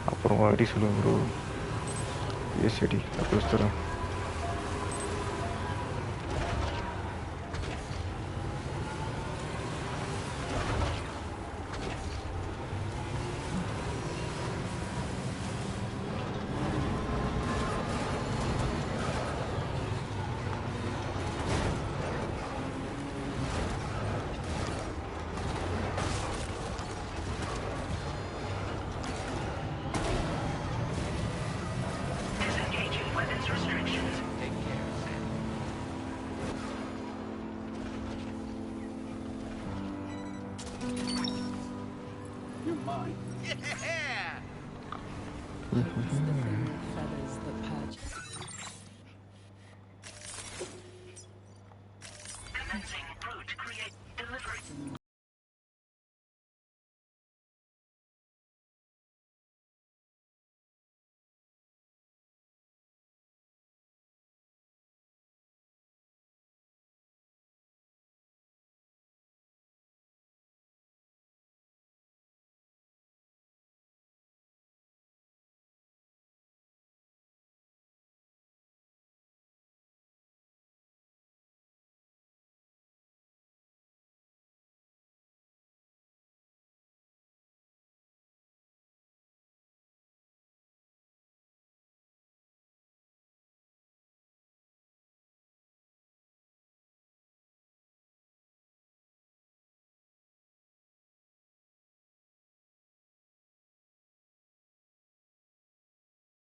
D: Apa mau di sebelum bro? Yes jadi. Apa sekarang?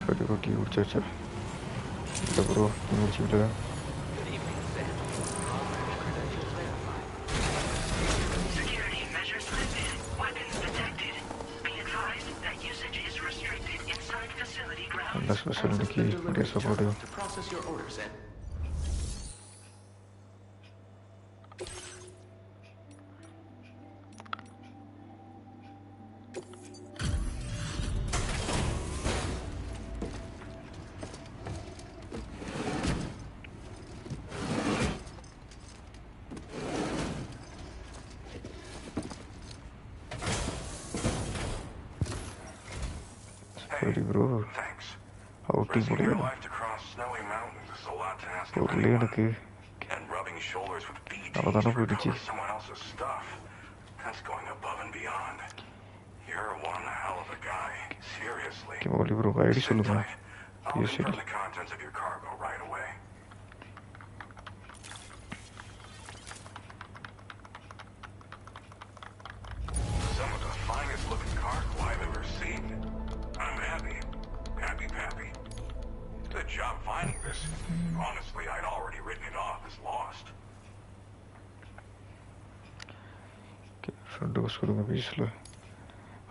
D: Rocky முடிச்சாச்சா இல்லை bro முடிச்சுக்கிட்டா
C: Security measures lifted. Weapons detected. Be advised that usage is restricted inside facility grounds.
D: നല്ല special എനിക്ക് വലിയ support ചെയ്യും
H: To process your orders, Ed.
D: Sorry bro.
F: Thanks.
D: Outing
F: Risking your
D: முடியாது
F: life to cross snowy mountains is a lot to ask of
D: பொருளே
F: anyone.
D: எனக்கு
F: And rubbing shoulders with BTs
D: அவள் தானே
F: to
D: போயிடுச்சு
F: recover someone else's stuff. That's going above and beyond. You're one hell of a guy. Seriously.
D: Mouli bro ID சொல்லுங்க
F: I'll
D: BSc
F: confirm the contents of your cargo right away. Some of the finest looking cargo I've ever seen. I'm happy. Happy. Good job finding this. Honestly, I'd already written it off as lost.
D: ஃப்ரெண்டுக்கு சொல்லுங்க பீஸில்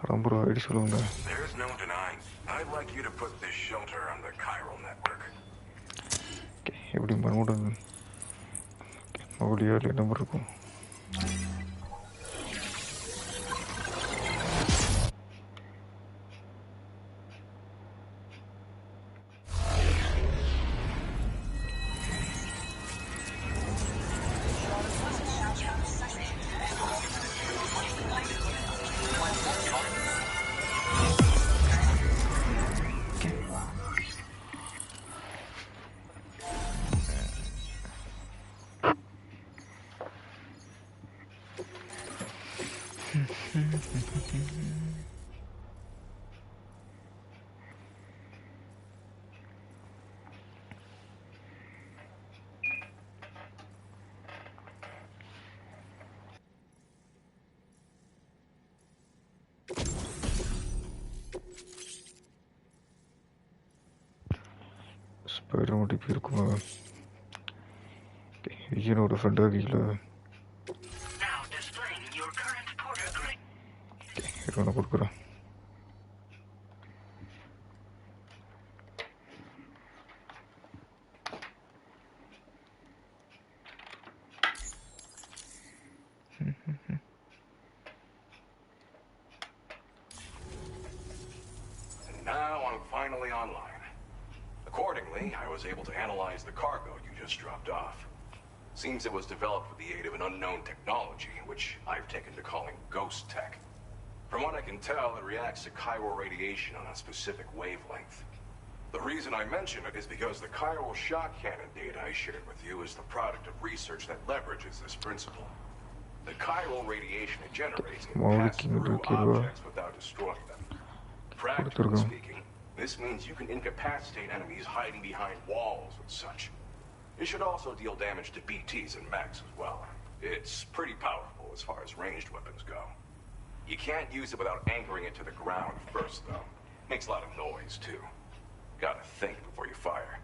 D: அதான் bro ID சொல்லுங்க
F: There's no denying. I'd like you to put this shelter on the chiral network.
D: எப்படி மறுபடி மறுபடியும் அதில் number இருக்கும் ஸ்பைடர் மட்டும் இருக்குமா விஜயனோட ஃப்ரெண்டாக கீழே
C: Now displaying your current porter grade.
D: ஒன்று கொடுக்குறேன்
F: And now I'm finally online. Accordingly, I was able to analyze the cargo you just dropped off. Seems it was developed with the aid of an unknown technology, which I've taken to calling ghost tech. From what I can tell, it reacts to chiral radiation on a specific wavelength. The reason I mention it is because the chiral shock cannon data I shared with you is the product of research that leverages this principle. The chiral radiation it generates can pass through objects without destroying them. Practically speaking, this means you can incapacitate enemies hiding behind walls and such. It should also deal damage to BTs and mechs as well. It's pretty powerful as far as ranged weapons go. You can't use it without anchoring it to the ground first, though. Makes a lot of noise, too. Gotta think before you fire.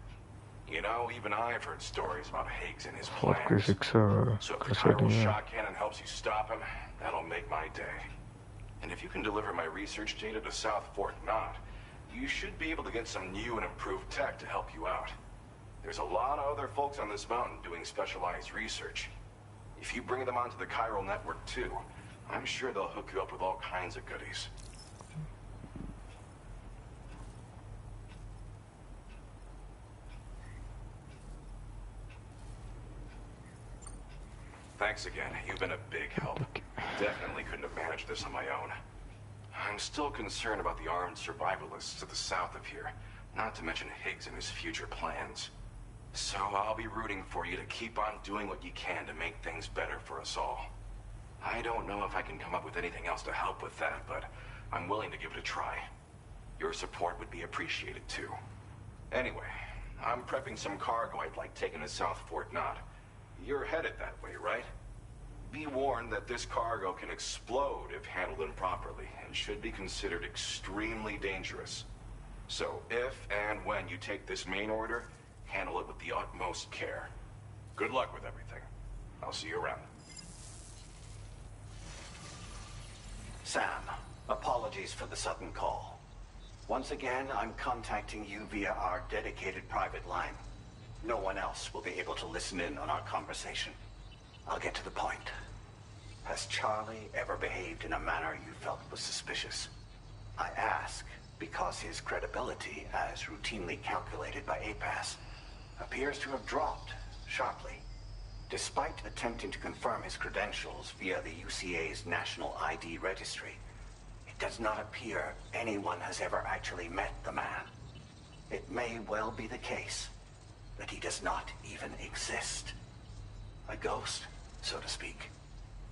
F: You know, even I've heard stories about Higgs and his plans. So if the chiral shock cannon helps you stop him, that'll make my day. And if you can deliver my research data to South Fort Knott, you should be able to get some new and improved tech to help you out. There's a lot of other folks on this mountain doing specialized research. If you bring them onto the chiral network too, I'm sure they'll hook you up with all kinds of goodies. Thanks again. You've been a big help. Definitely couldn't have managed this on my own. I'm still concerned about the armed survivalists to the south of here, not to mention Higgs and his future plans. So I'll be rooting for you to keep on doing what you can to make things better for us all. I don't know if I can come up with anything else to help with that, but I'm willing to give it a try. Your support would be appreciated too. Anyway, I'm prepping some cargo I'd like taken to South Fort Knott. You're headed that way, right? Be warned that this cargo can explode if handled improperly, and should be considered extremely dangerous. So if and when you take this main order, handle it with the utmost care. Good luck with everything. I'll see you around.
I: Sam, apologies for the sudden call. Once again, I'm contacting you via our dedicated private line. No one else will be able to listen in on our conversation. I'll get to the point. Has Charlie ever behaved in a manner you felt was suspicious? I ask because his credibility, as routinely calculated by APAS, appears to have dropped sharply. Despite attempting to confirm his credentials via the UCA's National ID Registry, it does not appear anyone has ever actually met the man. It may well be the case that he does not even exist. A ghost, so to speak.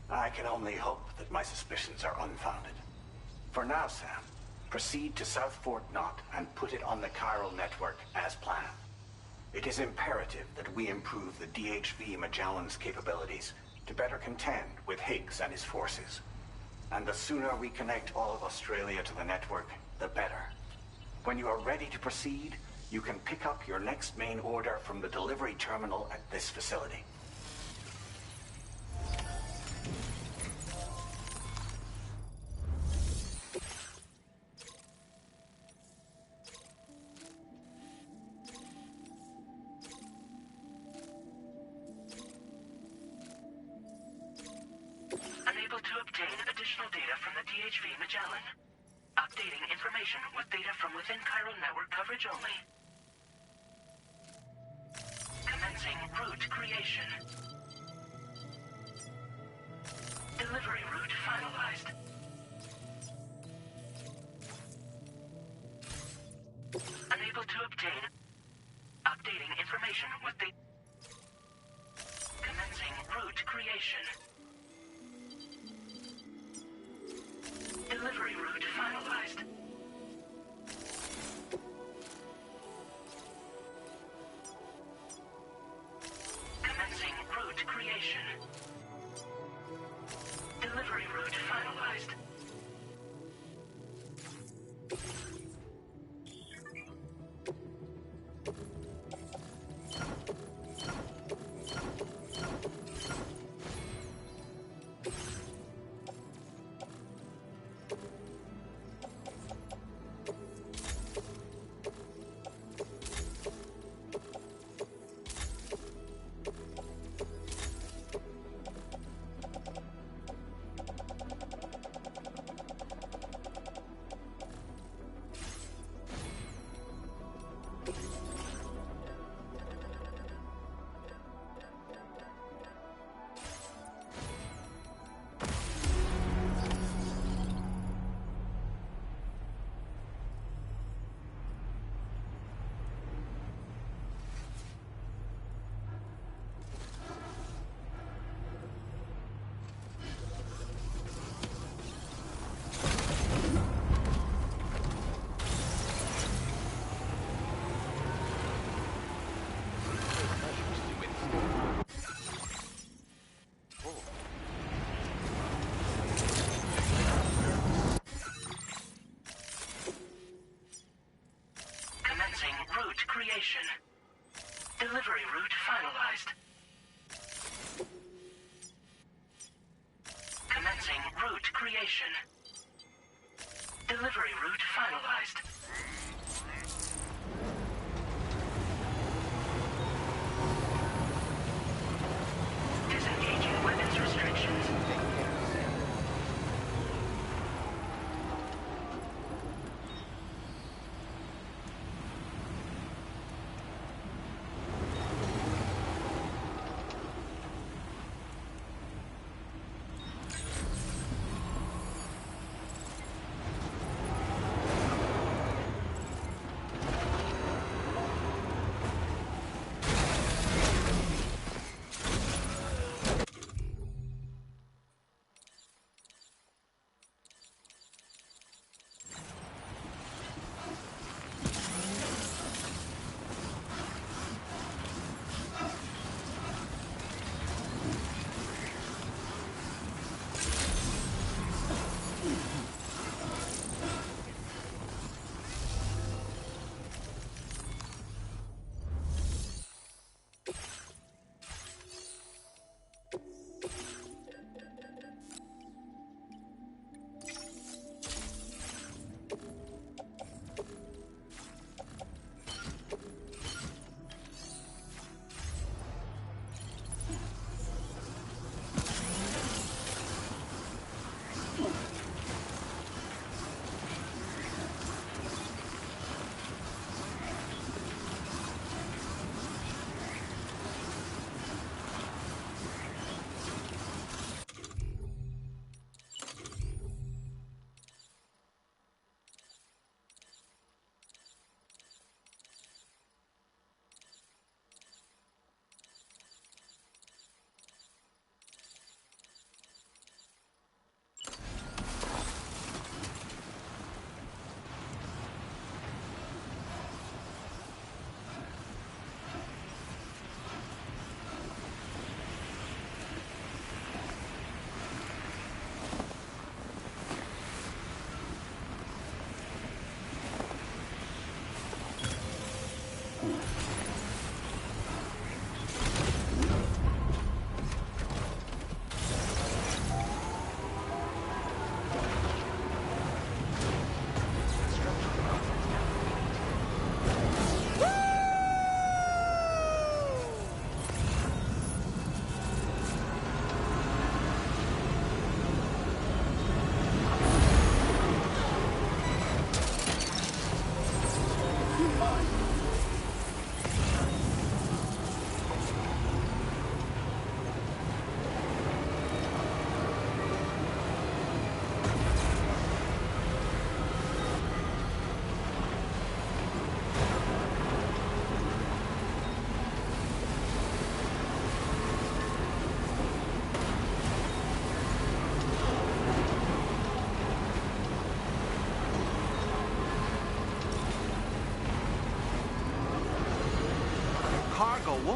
I: I can only hope that my suspicions are unfounded. For now, Sam, proceed to South Fort Knott and put it on the chiral network as planned. It is imperative that we improve the DHV Magellan's capabilities to better contend with Higgs and his forces. And the sooner we connect all of Australia to the network, the better. When you are ready to proceed, you can pick up your next main order from the delivery terminal at this facility.
C: Unable to obtain additional data from the DHV Magellan. Updating information with data from within chiral network coverage only. Commencing route creation. Delivery route finalized. Unable to obtain. Updating information with the. Commencing route creation. Delivery route finalized. Commencing route creation. Delivery route finalized. Creation. Delivery route finalized. Commencing route creation. Delivery route finalized. Disengaging weapons restrictions.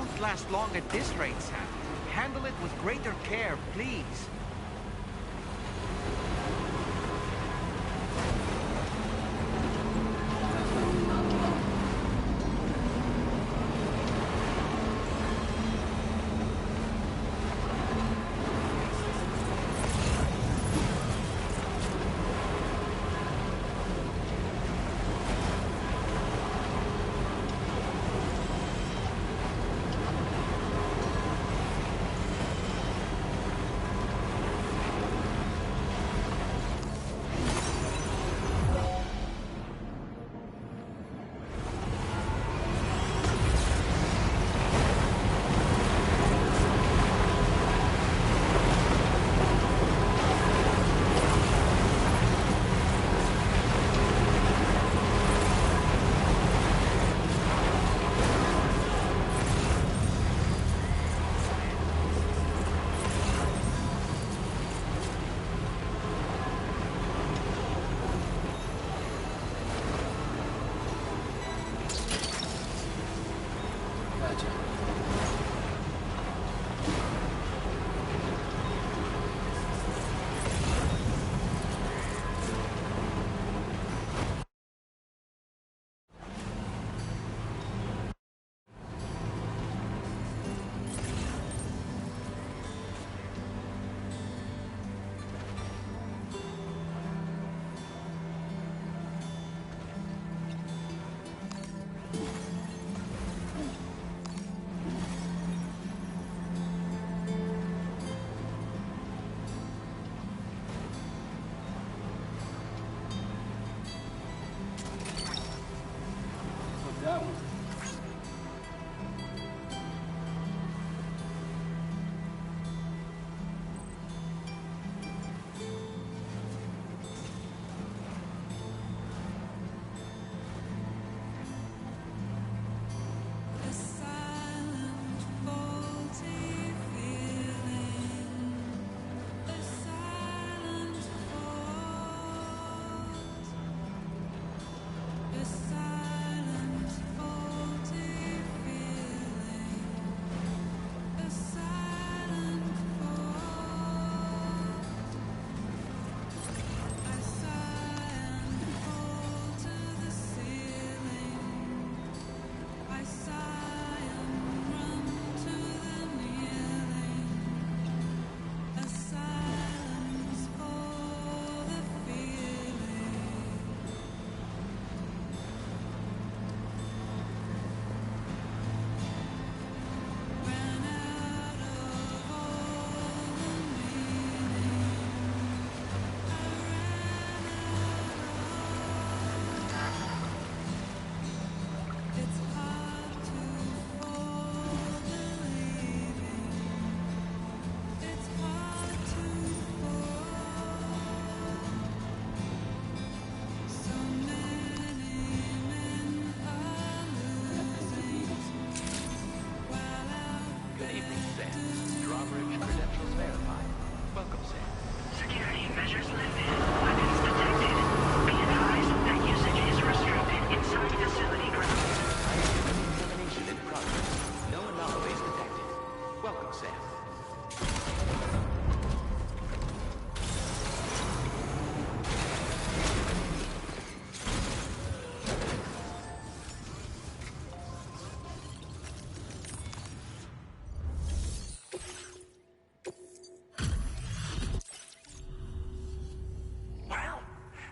H: won't last long at this rate, Sam. Handle it with greater care, please.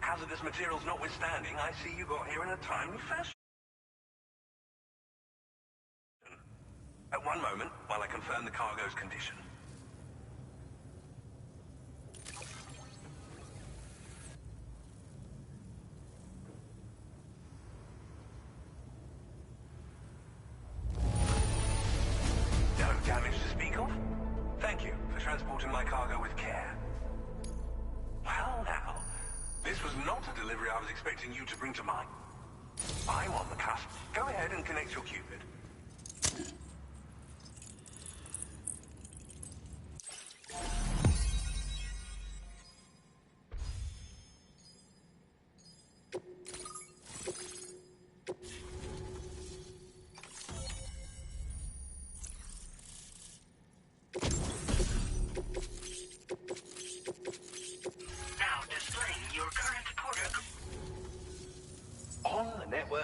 F: Hazardous materials notwithstanding, I see you got here in a timely fashion. At one moment, while I confirm the cargo's condition. No damage to speak of? Thank you for transporting my cargo with care. Well now, this was not a delivery I was expecting you to bring to mine. I'm on the cusp. Go ahead and connect your Cupid.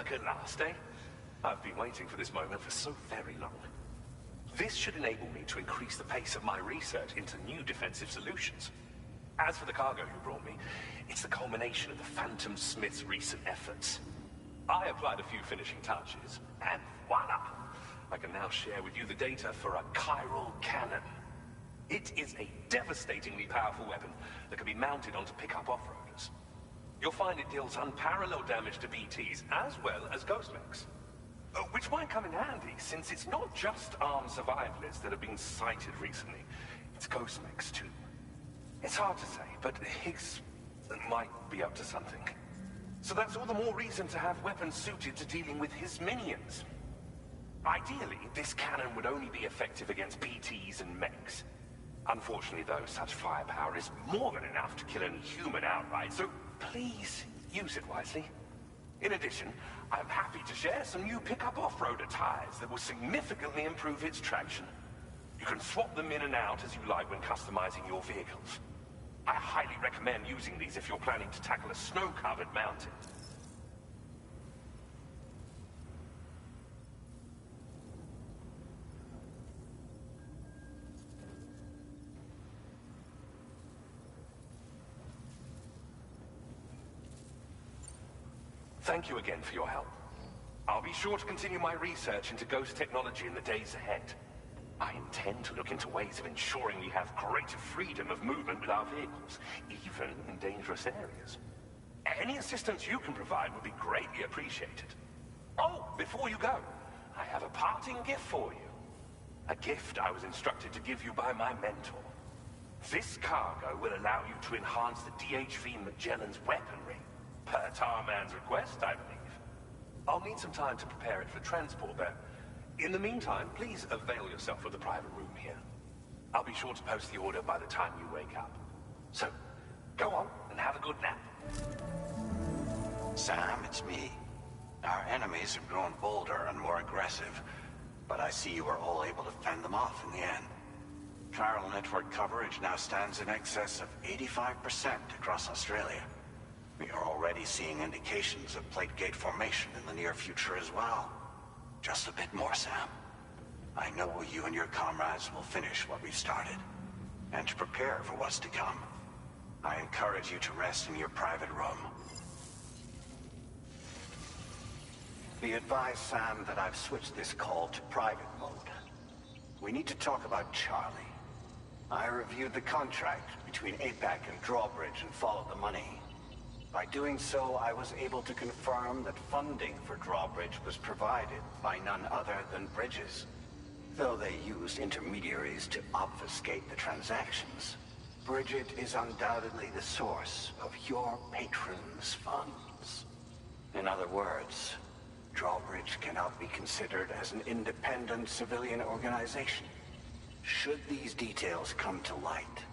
K: work at last, eh? I've been waiting for this moment for so very long. This should enable me to increase the pace of my research into new defensive solutions. As for the cargo you brought me, it's the culmination of the Phantom Smith's recent efforts. I applied a few finishing touches, and voila! I can now share with you the data for a chiral cannon. It is a devastatingly powerful weapon that can be mounted onto pickup off-roaders. You'll find it deals unparalleled damage to BTs as well as ghost mechs. Which might come in handy, since it's not just armed survivalists that have been sighted recently. It's ghost mechs too. It's hard to say, but Higgs might be up to something. So that's all the more reason to have weapons suited to dealing with his minions. Ideally, this cannon would only be effective against BTs and mechs. Unfortunately, though, such firepower is more than enough to kill any human outright, so please use it wisely. In addition, I'm happy to share some new pickup off-roader tires that will significantly improve its traction. You can swap them in and out as you like when customizing your vehicles. I highly recommend using these if you're planning to tackle a snow-covered mountain. Thank you again for your help. I'll be sure to continue my research into ghost technology in the days ahead. I intend to look into ways of ensuring we have greater freedom of movement with our vehicles, even in dangerous areas. Any assistance you can provide would be greatly appreciated. Oh, before you go, I have a parting gift for you. A gift I was instructed to give you by my mentor. This cargo will allow you to enhance the DHV Magellan's weaponry. Per Tarman's request, I believe. I'll need some time to prepare it for transport, but in the meantime, please avail yourself of the private room here. I'll be sure to post the order by the time you wake up. So, go on and have a good nap.
I: Sam, it's me. Our enemies have grown bolder and more aggressive, but I see you were all able to fend them off in the end. Chiral network coverage now stands in excess of 85% across Australia. We are already seeing indications of plate gate formation in the near future as well. Just a bit more, Sam. I know you and your comrades will finish what we've started, and to prepare for what's to come. I encourage you to rest in your private room. Be advised, Sam, that I've switched this call to private mode. We need to talk about Charlie. I reviewed the contract between APAC and Drawbridge and followed the money. By doing so, I was able to confirm that funding for Drawbridge was provided by none other than Bridges. Though they used intermediaries to obfuscate the transactions, Bridget is undoubtedly the source of your patrons' funds. In other words, Drawbridge cannot be considered as an independent civilian organization. Should these details come to light,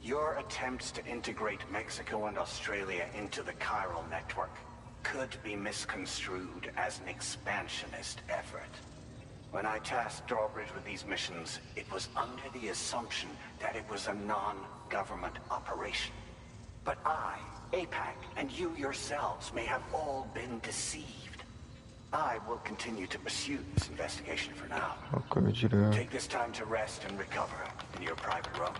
I: your attempts to integrate Mexico and Australia into the chiral network could be misconstrued as an expansionist effort. When I tasked Drawbridge with these missions, it was under the assumption that it was a non-government operation. But I, APAC, and you yourselves may have all been deceived. I will continue to pursue this investigation for now. Take this time to rest and recover in your private room.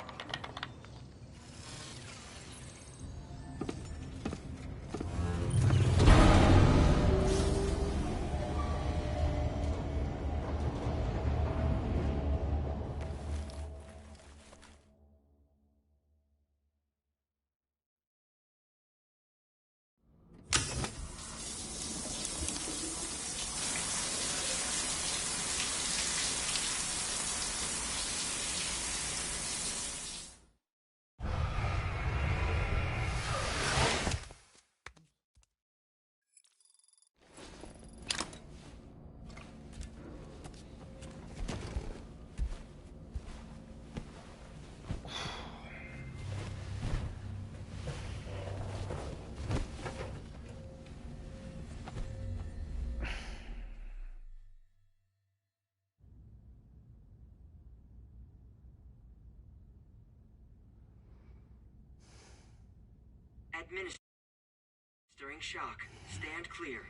M: Administering shock. Stand clear.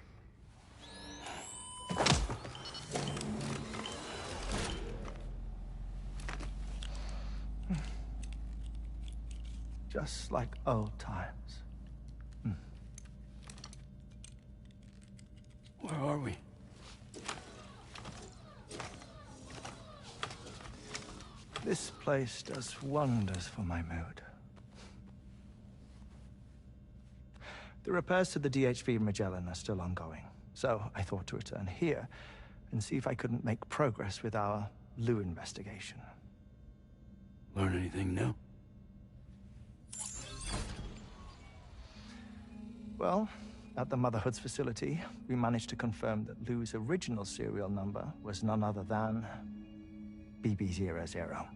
M: just like old times.
N: Where are we?
M: This place does wonders for my mood. The repairs to the DHV Magellan are still ongoing, so I thought to return here and see if I couldn't make progress with our Lou investigation.
N: Learn anything new?
M: Well, at the Motherhood's facility, we managed to confirm that Lou's original serial number was none other than BB00.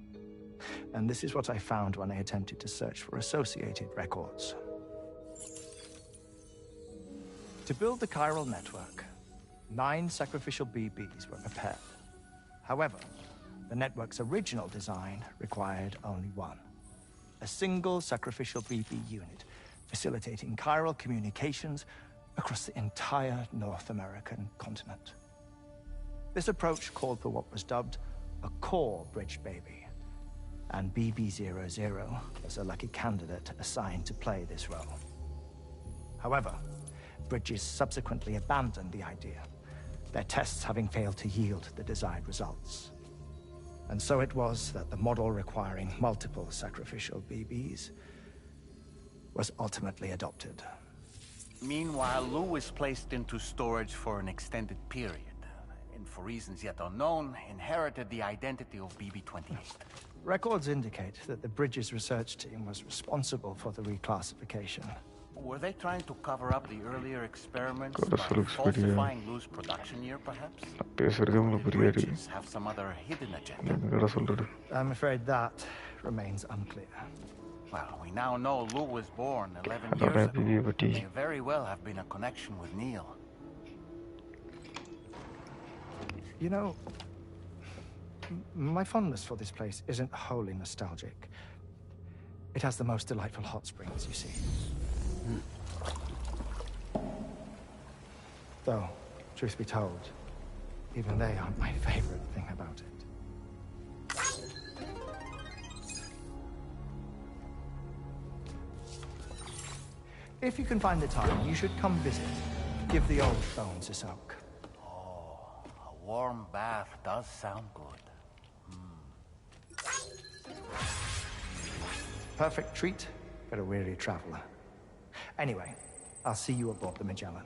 M: And this is what I found when I attempted to search for associated records. To build the chiral network, 9 sacrificial BBs were prepared. However, the network's original design required only 1. A single sacrificial BB unit facilitating chiral communications across the entire North American continent. This approach called for what was dubbed a core bridge baby, and BB00 was a lucky candidate assigned to play this role. However, Bridges subsequently abandoned the idea, their tests having failed to yield the desired results. And so it was that the model requiring multiple sacrificial BBs was ultimately adopted.
A: Meanwhile, Lou was placed into storage for an extended period, and for reasons yet unknown, inherited the identity of BB-28.
M: Records indicate that the Bridges research team was responsible for the reclassification.
A: Were they trying to cover up the earlier experiments by falsifying Lou's production year, perhaps? Did Bridges have some other hidden agenda?
M: I'm afraid that remains unclear.
A: Well, we now know Lou was born 11 years ago. There may very well have been a connection with Neil.
M: You know, my fondness for this place isn't wholly nostalgic. It has the most delightful hot springs, you see. Though, truth be told, even they aren't my favorite thing about it. If you can find the time, you should come visit. Give the old bones a soak.
A: Oh, a warm bath does sound good.
M: Perfect treat for a weary traveler. Anyway, I'll see you aboard the Magellan.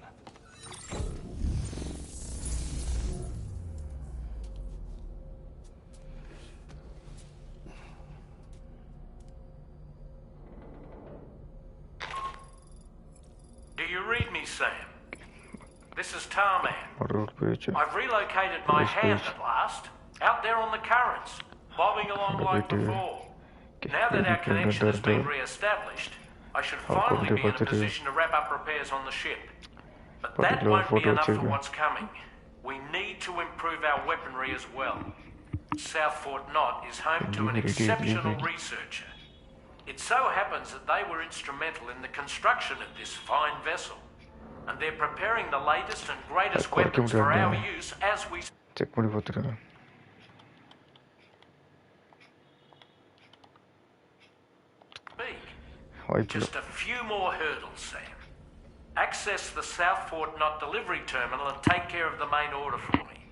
S: Do you read me, Sam? This is Tarman. I've relocated my hand at last, out there on the currents, bobbing along like before. Now that our connection has been re-established, I should finally be in a position to wrap up repairs on the ship. But that won't be enough for what's coming. We need to improve our weaponry as well. South Fort Knott is home to an exceptional researcher. It so happens that they were instrumental in the construction of this fine vessel, and they're preparing the latest and greatest weapons for our use as we speak. Just a few more hurdles, Sam. Access the South Fort Knott delivery terminal and take care of the main order for me.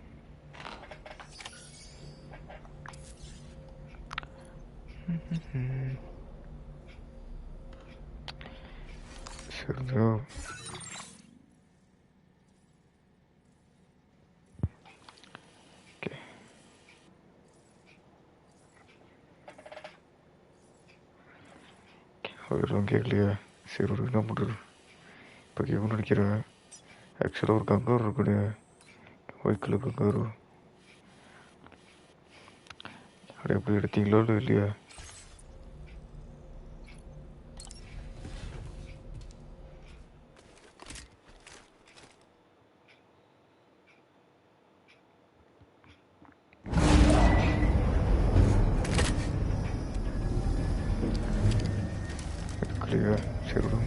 D: Sure. Okay. Orang kaya seru na mudur. Pagi pun kira actual orang kantor kena vehicle kantor. Ada beli tinggal dulu dia. Clear, seru.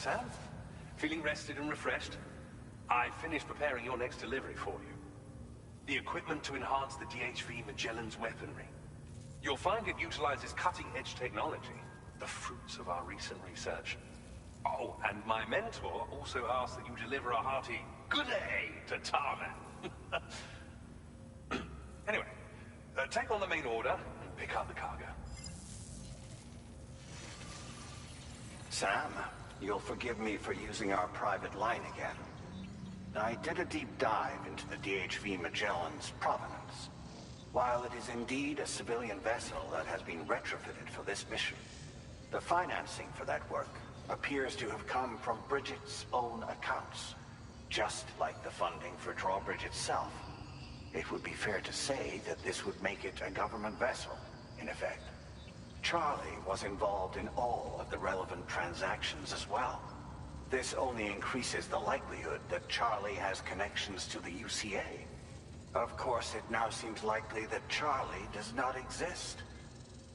K: Sam? Feeling rested and refreshed? I finished preparing your next delivery for you. The equipment to enhance the DHV Magellan's weaponry. You'll find it utilizes cutting-edge technology, the fruits of our recent research. Oh, and my mentor also asked that you deliver a hearty good day to Tarman. Anyway, take on the main order and pick up the cargo.
I: Sam, you'll forgive me for using our private line again. I did a deep dive into the DHV Magellan's provenance. While it is indeed a civilian vessel that has been retrofitted for this mission, the financing for that work appears to have come from Bridget's own accounts, just like the funding for Drawbridge itself. It would be fair to say that this would make it a government vessel, in effect. Charlie was involved in all of the relevant transactions as well. This only increases the likelihood that Charlie has connections to the UCA. Of course, it now seems likely that Charlie does not exist.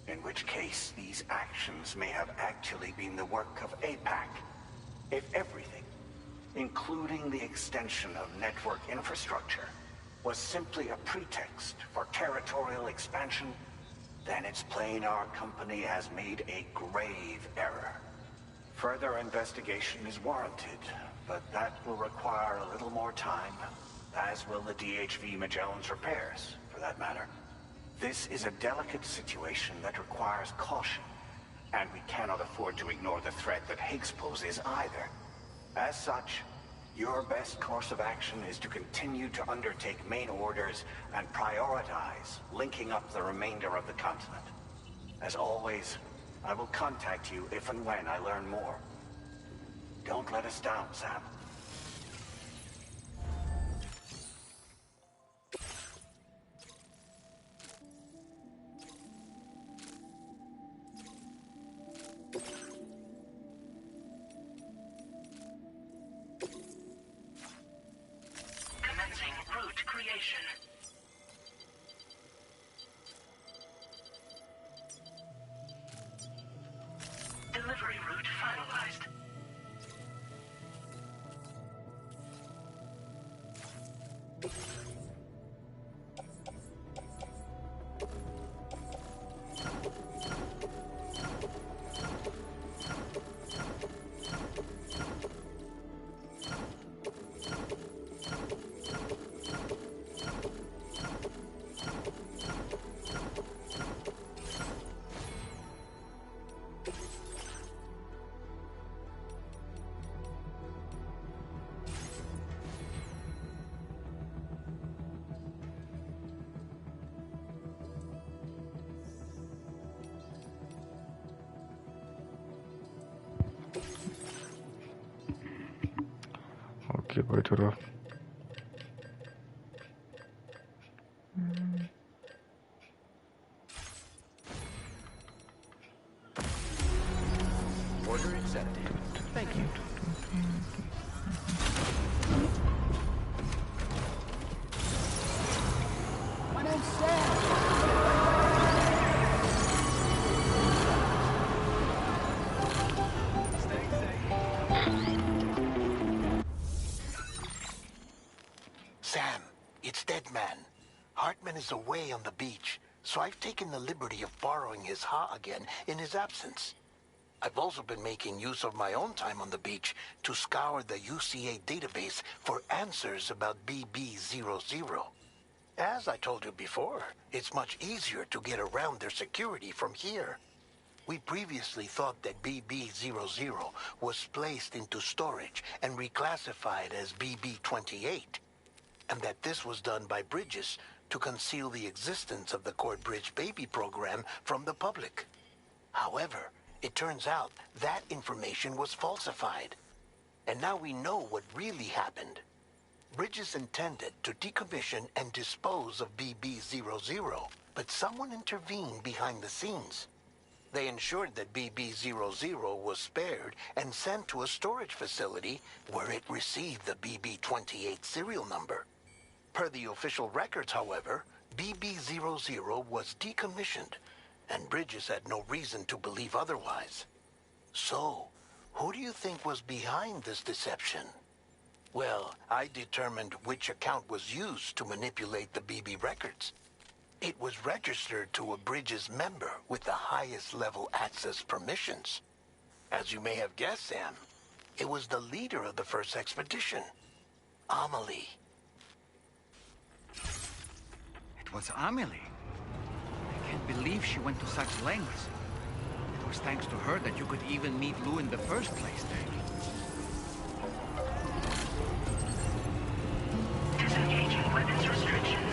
I: In which case, these actions may have actually been the work of APAC. If everything, including the extension of network infrastructure, was simply a pretext for territorial expansion, then it's plain our company has made a grave error. Further investigation is warranted, but that will require a little more time, as will the DHV Magellan's repairs, for that matter. This is a delicate situation that requires caution, and we cannot afford to ignore the threat that Higgs poses either. As such, your best course of action is to continue to undertake main orders and prioritize linking up the remainder of the continent. As always, I will contact you if and when I learn more. Don't let us down, Sam.
C: Commencing route creation. Delivery route finalized.
D: Oke, baik udah.
P: Order accepted. Thank you.
B: My name's Sam.
R: Sam, it's Deadman. Hartman is away on the beach, so I've taken the liberty of borrowing his Ha again in his absence. I've also been making use of my own time on the beach to scour the UCA database for answers about BB00. As I told you before, it's much easier to get around their security from here. We previously thought that BB00 was placed into storage and reclassified as BB28, and that this was done by Bridges to conceal the existence of the Corbridge Baby program from the public. However, it turns out that information was falsified. And now we know what really happened. Bridges intended to decommission and dispose of BB00, but someone intervened behind the scenes. They ensured that BB00 was spared and sent to a storage facility where it received the BB28 serial number. Per the official records, however, BB00 was decommissioned, and Bridges had no reason to believe otherwise. So, Who do you think was behind this deception? Well, I determined which account was used to manipulate the BB records. It was registered to a Bridges member with the highest level access permissions. As you may have guessed, Sam, it was the leader of the first expedition, Amelie.
H: It was Amelie. I can't believe she went to such lengths. It was thanks to her that you could even meet Lou in the first place, Dave.
C: Disengaging weapons restrictions.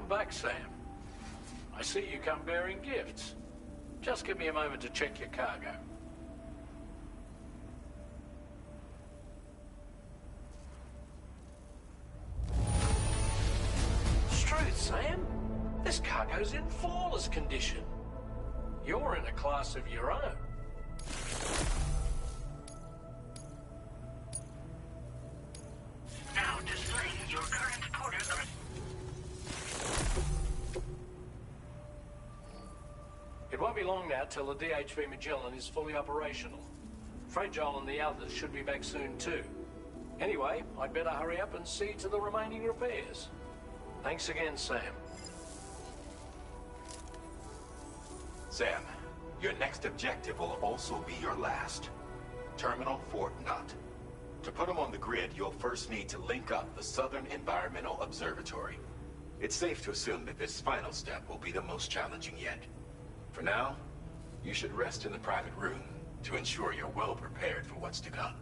S: Welcome back, Sam. I see you come bearing gifts. Just give me a moment to check your cargo. Truth, Sam. This cargo's in flawless condition. You're in a class of your own.
C: Now displaying your current porter.
S: It won't be long now till the DHV Magellan is fully operational. Fragile and the others should be back soon too. Anyway, I'd better hurry up and see to the remaining repairs. Thanks again, Sam.
F: Sam, your next objective will also be your last. Terminal Fort Knott. To put them on the grid, you'll first need to link up the Southern Environmental Observatory. It's safe to assume that this final step will be the most challenging yet. For now, you should rest in the private room to ensure you're well prepared for what's to come.